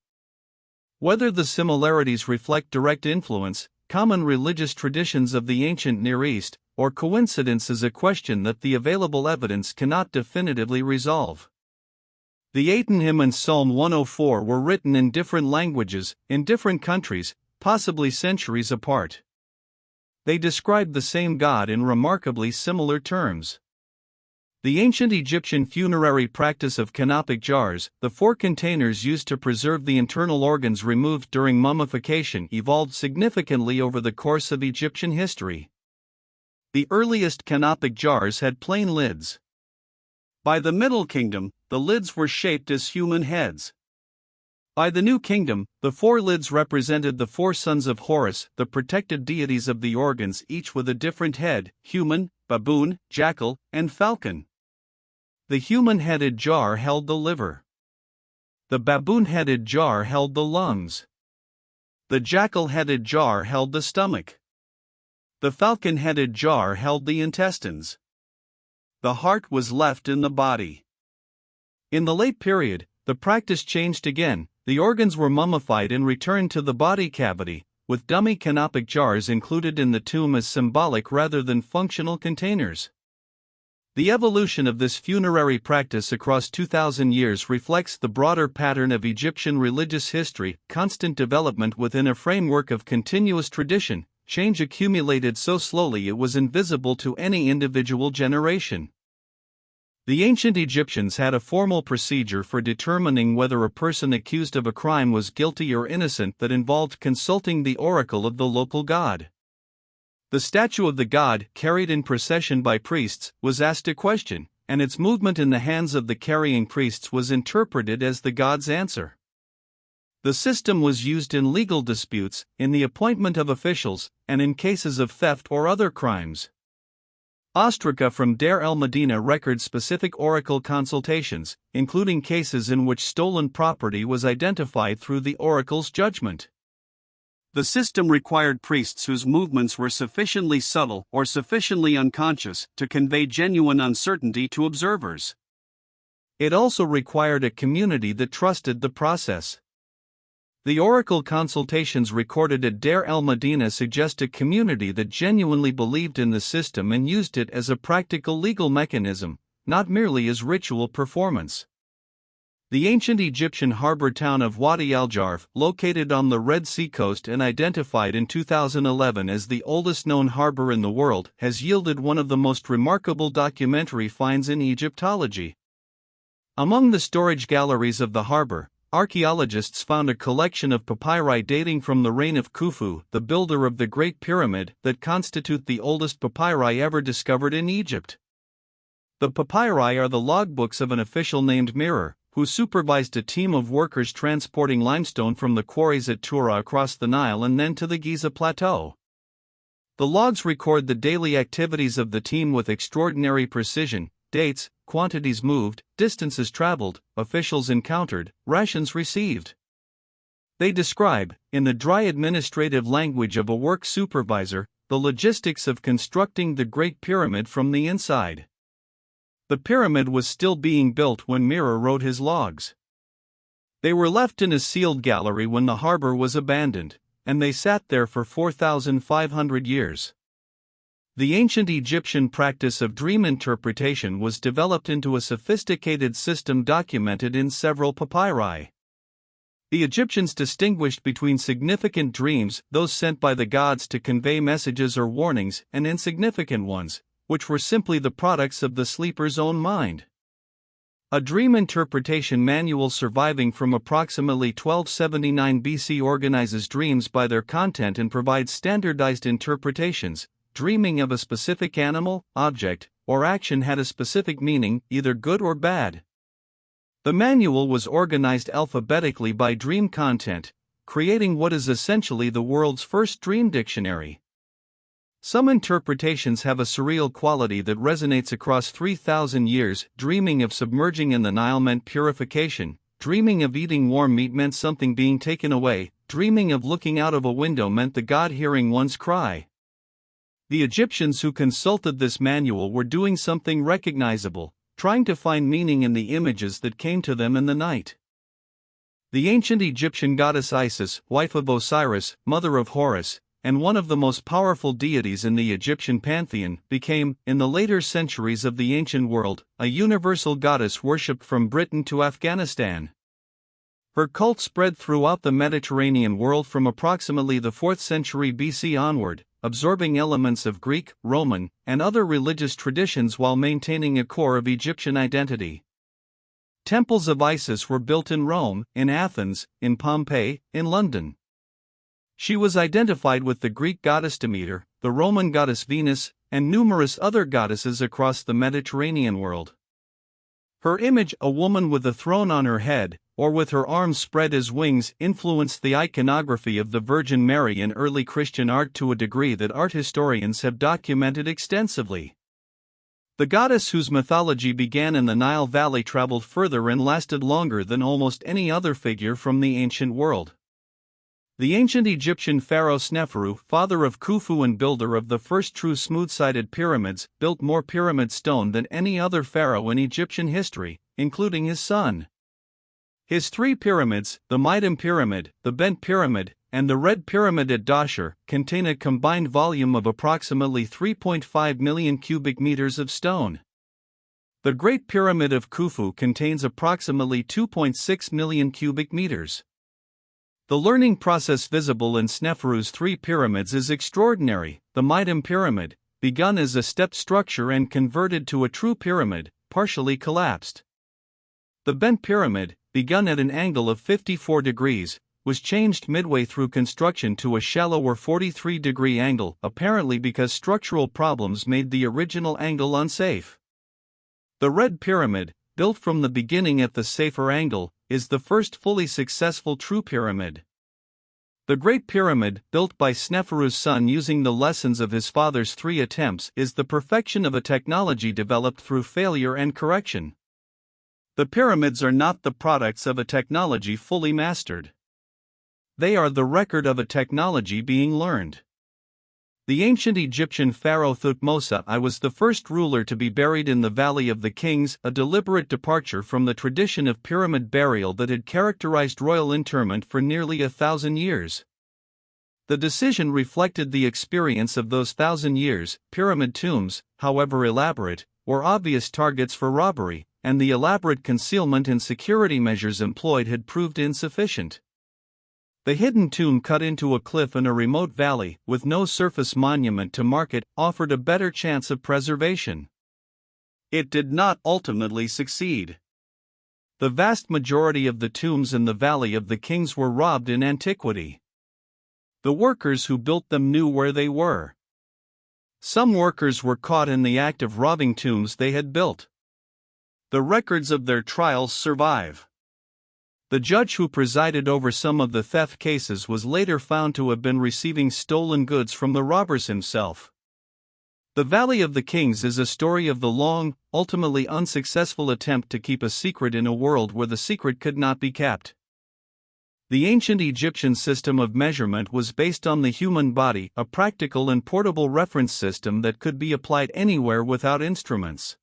Whether the similarities reflect direct influence, common religious traditions of the ancient Near East, or coincidence is a question that the available evidence cannot definitively resolve. The Aten hymn and Psalm 104 were written in different languages, in different countries, possibly centuries apart. They described the same God in remarkably similar terms. The ancient Egyptian funerary practice of canopic jars, the 4 containers used to preserve the internal organs removed during mummification, evolved significantly over the course of Egyptian history. The earliest canopic jars had plain lids. By the Middle Kingdom, the lids were shaped as human heads. By the New Kingdom, the 4 lids represented the 4 sons of Horus, the protected deities of the organs, each with a different head: human, baboon, jackal, and falcon. The human-headed jar held the liver. The baboon-headed jar held the lungs. The jackal-headed jar held the stomach. The falcon-headed jar held the intestines. The heart was left in the body. In the late period, the practice changed again. The organs were mummified and returned to the body cavity, with dummy canopic jars included in the tomb as symbolic rather than functional containers. The evolution of this funerary practice across 2,000 years reflects the broader pattern of Egyptian religious history: constant development within a framework of continuous tradition, change accumulated so slowly it was invisible to any individual generation. The ancient Egyptians had a formal procedure for determining whether a person accused of a crime was guilty or innocent that involved consulting the oracle of the local god. The statue of the god, carried in procession by priests, was asked a question, and its movement in the hands of the carrying priests was interpreted as the god's answer. The system was used in legal disputes, in the appointment of officials, and in cases of theft or other crimes. Ostraca from Deir el-Medina records specific oracle consultations, including cases in which stolen property was identified through the oracle's judgment. The system required priests whose movements were sufficiently subtle or sufficiently unconscious to convey genuine uncertainty to observers. It also required a community that trusted the process. The oracle consultations recorded at Deir el-Medina suggest a community that genuinely believed in the system and used it as a practical legal mechanism, not merely as ritual performance. The ancient Egyptian harbor town of Wadi al-Jarf, located on the Red Sea coast and identified in 2011 as the oldest known harbor in the world, has yielded one of the most remarkable documentary finds in Egyptology. Among the storage galleries of the harbor, archaeologists found a collection of papyri dating from the reign of Khufu, the builder of the Great Pyramid, that constitute the oldest papyri ever discovered in Egypt. The papyri are the logbooks of an official named Mirror, who supervised a team of workers transporting limestone from the quarries at Tura across the Nile and then to the Giza Plateau. The logs record the daily activities of the team with extraordinary precision: dates, quantities moved, distances traveled, officials encountered, rations received. They describe, in the dry administrative language of a work supervisor, the logistics of constructing the Great Pyramid from the inside. The pyramid was still being built when Mira wrote his logs. They were left in a sealed gallery when the harbor was abandoned, and they sat there for 4,500 years. The ancient Egyptian practice of dream interpretation was developed into a sophisticated system documented in several papyri. The Egyptians distinguished between significant dreams, those sent by the gods to convey messages or warnings, and insignificant ones, which were simply the products of the sleeper's own mind. A dream interpretation manual surviving from approximately 1279 BC organizes dreams by their content and provides standardized interpretations. Dreaming of a specific animal, object, or action had a specific meaning, either good or bad. The manual was organized alphabetically by dream content, creating what is essentially the world's first dream dictionary. Some interpretations have a surreal quality that resonates across 3,000 years. Dreaming of submerging in the Nile meant purification, dreaming of eating warm meat meant something being taken away, dreaming of looking out of a window meant the god hearing one's cry. The Egyptians who consulted this manual were doing something recognizable, trying to find meaning in the images that came to them in the night. The ancient Egyptian goddess Isis, wife of Osiris, mother of Horus, and one of the most powerful deities in the Egyptian pantheon, became, in the later centuries of the ancient world, a universal goddess worshipped from Britain to Afghanistan. Her cult spread throughout the Mediterranean world from approximately the 4th century BC onward, absorbing elements of Greek, Roman, and other religious traditions while maintaining a core of Egyptian identity. Temples of Isis were built in Rome, in Athens, in Pompeii, in London. She was identified with the Greek goddess Demeter, the Roman goddess Venus, and numerous other goddesses across the Mediterranean world. Her image, a woman with a throne on her head, or with her arms spread as wings, influenced the iconography of the Virgin Mary in early Christian art to a degree that art historians have documented extensively. The goddess, whose mythology began in the Nile Valley, traveled further and lasted longer than almost any other figure from the ancient world. The ancient Egyptian pharaoh Sneferu, father of Khufu and builder of the first true smooth-sided pyramids, built more pyramid stone than any other pharaoh in Egyptian history, including his son. His 3 pyramids, the Midim Pyramid, the Bent Pyramid, and the Red Pyramid at Dahshur, contain a combined volume of approximately 3.5 million cubic meters of stone. The Great Pyramid of Khufu contains approximately 2.6 million cubic meters. The learning process visible in Sneferu's 3 pyramids is extraordinary. The Midim Pyramid, begun as a stepped structure and converted to a true pyramid, partially collapsed. The Bent Pyramid, begun at an angle of 54 degrees, was changed midway through construction to a shallower 43-degree angle, apparently because structural problems made the original angle unsafe. The Red Pyramid, built from the beginning at the safer angle, is the first fully successful true pyramid. The Great Pyramid, built by Sneferu's son using the lessons of his father's 3 attempts, is the perfection of a technology developed through failure and correction. The pyramids are not the products of a technology fully mastered. They are the record of a technology being learned. The ancient Egyptian pharaoh Thutmose I was the first ruler to be buried in the Valley of the Kings, a deliberate departure from the tradition of pyramid burial that had characterized royal interment for nearly 1,000 years. The decision reflected the experience of those 1,000 years. Pyramid tombs, however elaborate, were obvious targets for robbery, and the elaborate concealment and security measures employed had proved insufficient. The hidden tomb cut into a cliff in a remote valley, with no surface monument to mark it, offered a better chance of preservation. It did not ultimately succeed. The vast majority of the tombs in the Valley of the Kings were robbed in antiquity. The workers who built them knew where they were. Some workers were caught in the act of robbing tombs they had built. The records of their trials survive. The judge who presided over some of the theft cases was later found to have been receiving stolen goods from the robbers himself. The Valley of the Kings is a story of the long, ultimately unsuccessful attempt to keep a secret in a world where the secret could not be kept. The ancient Egyptian system of measurement was based on the human body, a practical and portable reference system that could be applied anywhere without instruments.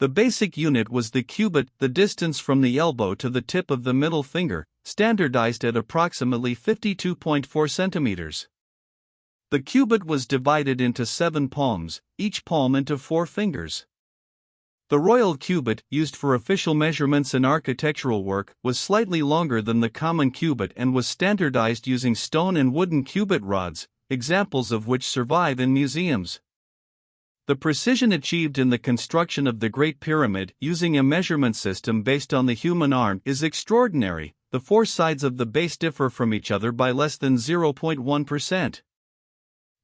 The basic unit was the cubit, the distance from the elbow to the tip of the middle finger, standardized at approximately 52.4 centimeters. The cubit was divided into 7 palms, each palm into 4 fingers. The royal cubit, used for official measurements and architectural work, was slightly longer than the common cubit and was standardized using stone and wooden cubit rods, examples of which survive in museums. The precision achieved in the construction of the Great Pyramid using a measurement system based on the human arm is extraordinary. The 4 sides of the base differ from each other by less than 0.1%.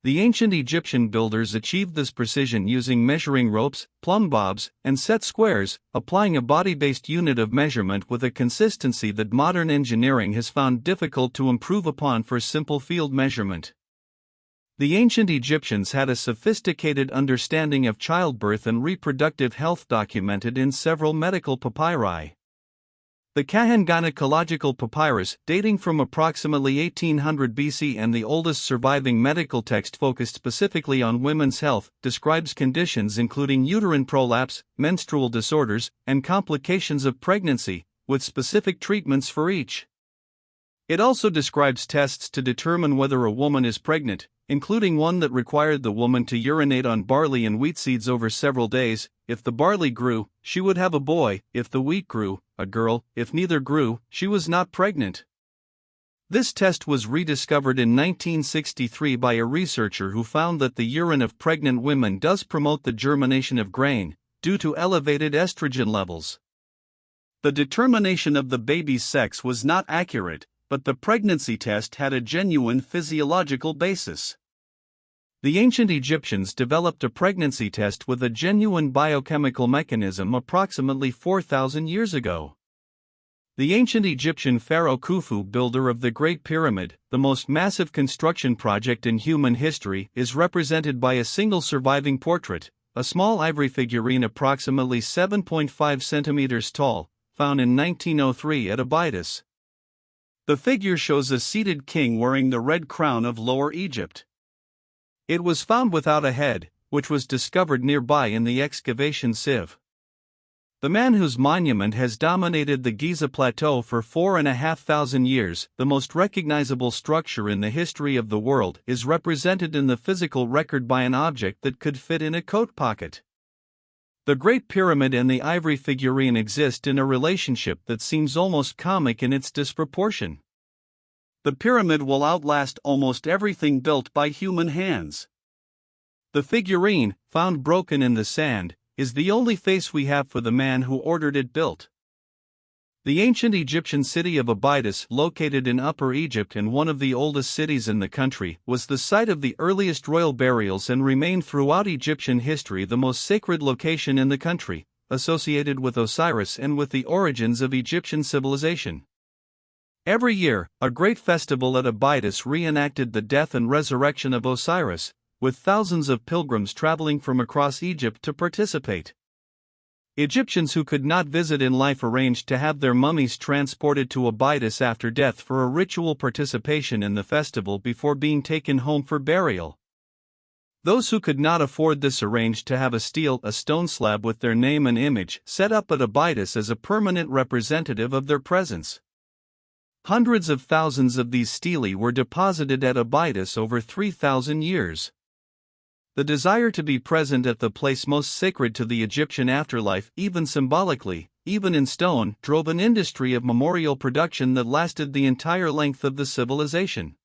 The ancient Egyptian builders achieved this precision using measuring ropes, plumb bobs, and set squares, applying a body-based unit of measurement with a consistency that modern engineering has found difficult to improve upon for simple field measurement. The ancient Egyptians had a sophisticated understanding of childbirth and reproductive health documented in several medical papyri. The Kahan gynecological papyrus, dating from approximately 1800 BC and the oldest surviving medical text focused specifically on women's health, describes conditions including uterine prolapse, menstrual disorders, and complications of pregnancy, with specific treatments for each. It also describes tests to determine whether a woman is pregnant, including one that required the woman to urinate on barley and wheat seeds over several days. If the barley grew, she would have a boy; if the wheat grew, a girl; if neither grew, she was not pregnant. This test was rediscovered in 1963 by a researcher who found that the urine of pregnant women does promote the germination of grain, due to elevated estrogen levels. The determination of the baby's sex was not accurate, but the pregnancy test had a genuine physiological basis. The ancient Egyptians developed a pregnancy test with a genuine biochemical mechanism approximately 4,000 years ago. The ancient Egyptian pharaoh Khufu, builder of the Great Pyramid, the most massive construction project in human history, is represented by a single surviving portrait, a small ivory figurine approximately 7.5 centimeters tall, found in 1903 at Abydos. The figure shows a seated king wearing the red crown of Lower Egypt. It was found without a head, which was discovered nearby in the excavation sieve. The man whose monument has dominated the Giza Plateau for 4,500 years, the most recognizable structure in the history of the world, is represented in the physical record by an object that could fit in a coat pocket. The Great Pyramid and the ivory figurine exist in a relationship that seems almost comic in its disproportion. The pyramid will outlast almost everything built by human hands. The figurine, found broken in the sand, is the only face we have for the man who ordered it built. The ancient Egyptian city of Abydos, located in Upper Egypt and one of the oldest cities in the country, was the site of the earliest royal burials and remained throughout Egyptian history the most sacred location in the country, associated with Osiris and with the origins of Egyptian civilization. Every year, a great festival at Abydos reenacted the death and resurrection of Osiris, with thousands of pilgrims traveling from across Egypt to participate. Egyptians who could not visit in life arranged to have their mummies transported to Abydos after death for a ritual participation in the festival before being taken home for burial. Those who could not afford this arranged to have a stone slab with their name and image set up at Abydos as a permanent representative of their presence. Hundreds of thousands of these stelae were deposited at Abydos over 3,000 years. The desire to be present at the place most sacred to the Egyptian afterlife, even symbolically, even in stone, drove an industry of memorial production that lasted the entire length of the civilization.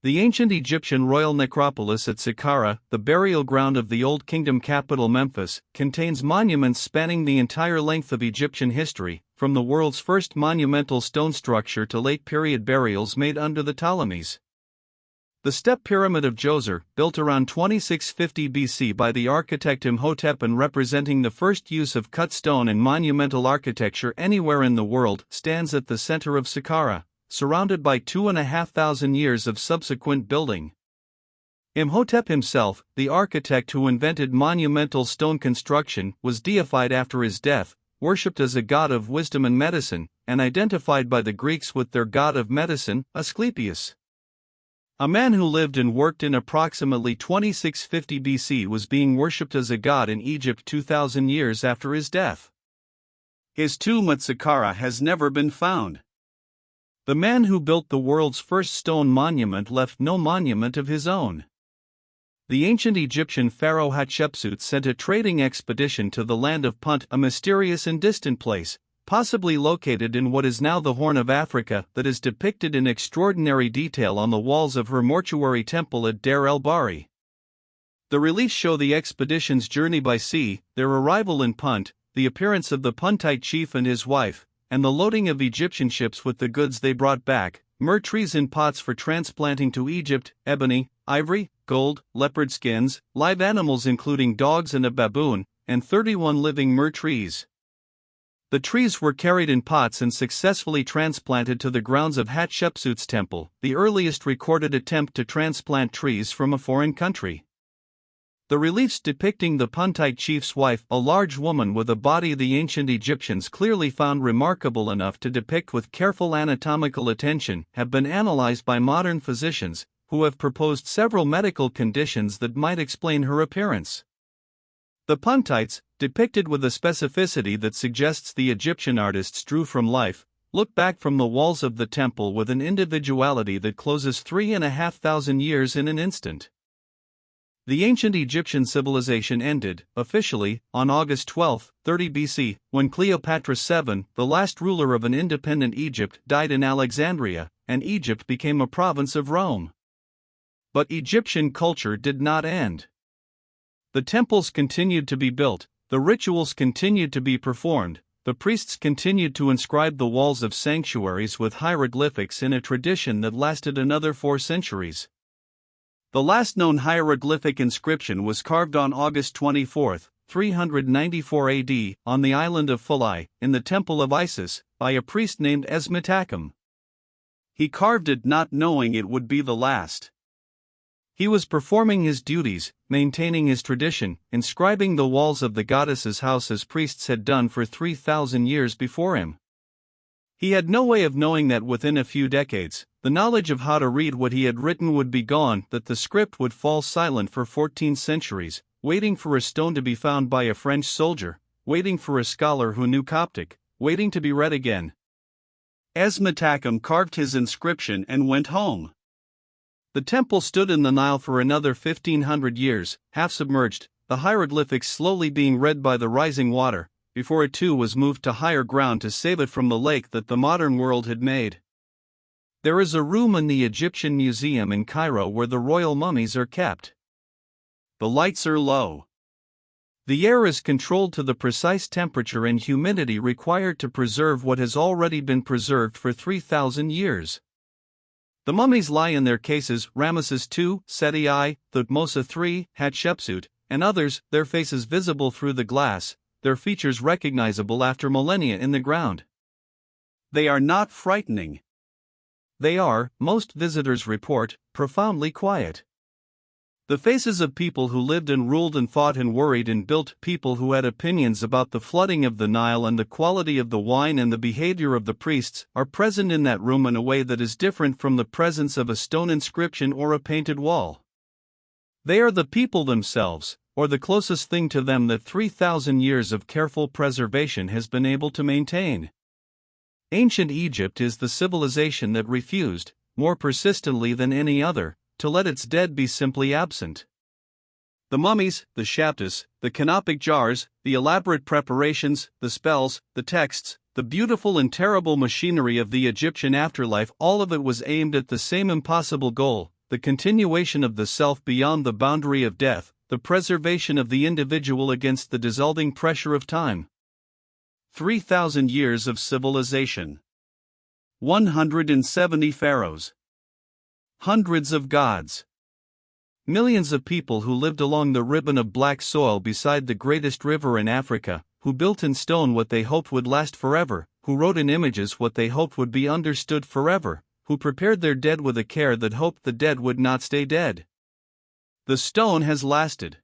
The ancient Egyptian royal necropolis at Saqqara, the burial ground of the Old Kingdom capital Memphis, contains monuments spanning the entire length of Egyptian history, from the world's first monumental stone structure to late-period burials made under the Ptolemies. The Step Pyramid of Djoser, built around 2650 BC by the architect Imhotep and representing the first use of cut stone in monumental architecture anywhere in the world, stands at the center of Saqqara, surrounded by 2,500 years of subsequent building. Imhotep himself, the architect who invented monumental stone construction, was deified after his death, worshipped as a god of wisdom and medicine, and identified by the Greeks with their god of medicine, Asclepius. A man who lived and worked in approximately 2650 BC was being worshipped as a god in Egypt 2,000 years after his death. His tomb at Saqqara has never been found. The man who built the world's first stone monument left no monument of his own. The ancient Egyptian pharaoh Hatshepsut sent a trading expedition to the land of Punt, a mysterious and distant place, possibly located in what is now the Horn of Africa, that is depicted in extraordinary detail on the walls of her mortuary temple at Deir el-Bahri. The reliefs show the expedition's journey by sea, their arrival in Punt, the appearance of the Puntite chief and his wife, and the loading of Egyptian ships with the goods they brought back: myrrh trees in pots for transplanting to Egypt, ebony, ivory, gold, leopard skins, live animals including dogs and a baboon, and 31 living myrrh trees. The trees were carried in pots and successfully transplanted to the grounds of Hatshepsut's temple, the earliest recorded attempt to transplant trees from a foreign country. The reliefs depicting the Puntite chief's wife, a large woman with a body the ancient Egyptians clearly found remarkable enough to depict with careful anatomical attention, have been analyzed by modern physicians, who have proposed several medical conditions that might explain her appearance. The Puntites, depicted with a specificity that suggests the Egyptian artists drew from life, look back from the walls of the temple with an individuality that closes 3,500 years in an instant. The ancient Egyptian civilization ended, officially, on August 12, 30 BC, when Cleopatra VII, the last ruler of an independent Egypt, died in Alexandria, and Egypt became a province of Rome. But Egyptian culture did not end. The temples continued to be built, the rituals continued to be performed, the priests continued to inscribe the walls of sanctuaries with hieroglyphics in a tradition that lasted another 4 centuries. The last known hieroglyphic inscription was carved on August 24, 394 AD, on the island of Philae, in the Temple of Isis, by a priest named Esmetacum. He carved it not knowing it would be the last. He was performing his duties, maintaining his tradition, inscribing the walls of the goddess's house as priests had done for 3,000 years before him. He had no way of knowing that within a few decades, the knowledge of how to read what he had written would be gone, that the script would fall silent for 14 centuries, waiting for a stone to be found by a French soldier, waiting for a scholar who knew Coptic, waiting to be read again. Esmetacum carved his inscription and went home. The temple stood in the Nile for another 1,500 years, half submerged, the hieroglyphics slowly being read by the rising water, before it too was moved to higher ground to save it from the lake that the modern world had made. There is a room in the Egyptian Museum in Cairo where the royal mummies are kept. The lights are low. The air is controlled to the precise temperature and humidity required to preserve what has already been preserved for 3,000 years. The mummies lie in their cases: Ramesses II, Seti I, Thutmose III, Hatshepsut, and others, their faces visible through the glass, their features recognizable after millennia in the ground. They are not frightening. They are, most visitors report, profoundly quiet. The faces of people who lived and ruled and fought and worried and built, people who had opinions about the flooding of the Nile and the quality of the wine and the behavior of the priests, are present in that room in a way that is different from the presence of a stone inscription or a painted wall. They are the people themselves, or the closest thing to them that 3,000 years of careful preservation has been able to maintain. Ancient Egypt is the civilization that refused, more persistently than any other, to let its dead be simply absent. The mummies, the shaptas, the canopic jars, the elaborate preparations, the spells, the texts, the beautiful and terrible machinery of the Egyptian afterlife, all of it was aimed at the same impossible goal: the continuation of the self beyond the boundary of death, the preservation of the individual against the dissolving pressure of time. 3,000 years of civilization. 170 pharaohs. Hundreds of gods. Millions of people who lived along the ribbon of black soil beside the greatest river in Africa, who built in stone what they hoped would last forever, who wrote in images what they hoped would be understood forever, who prepared their dead with a care that hoped the dead would not stay dead. The stone has lasted.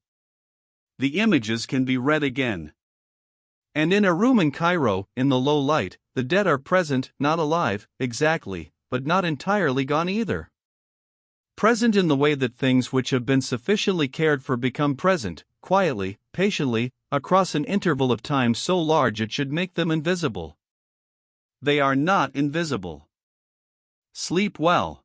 The images can be read again. And in a room in Cairo, in the low light, the dead are present, not alive, exactly, but not entirely gone either. Present in the way that things which have been sufficiently cared for become present, quietly, patiently, across an interval of time so large it should make them invisible. They are not invisible. Sleep well.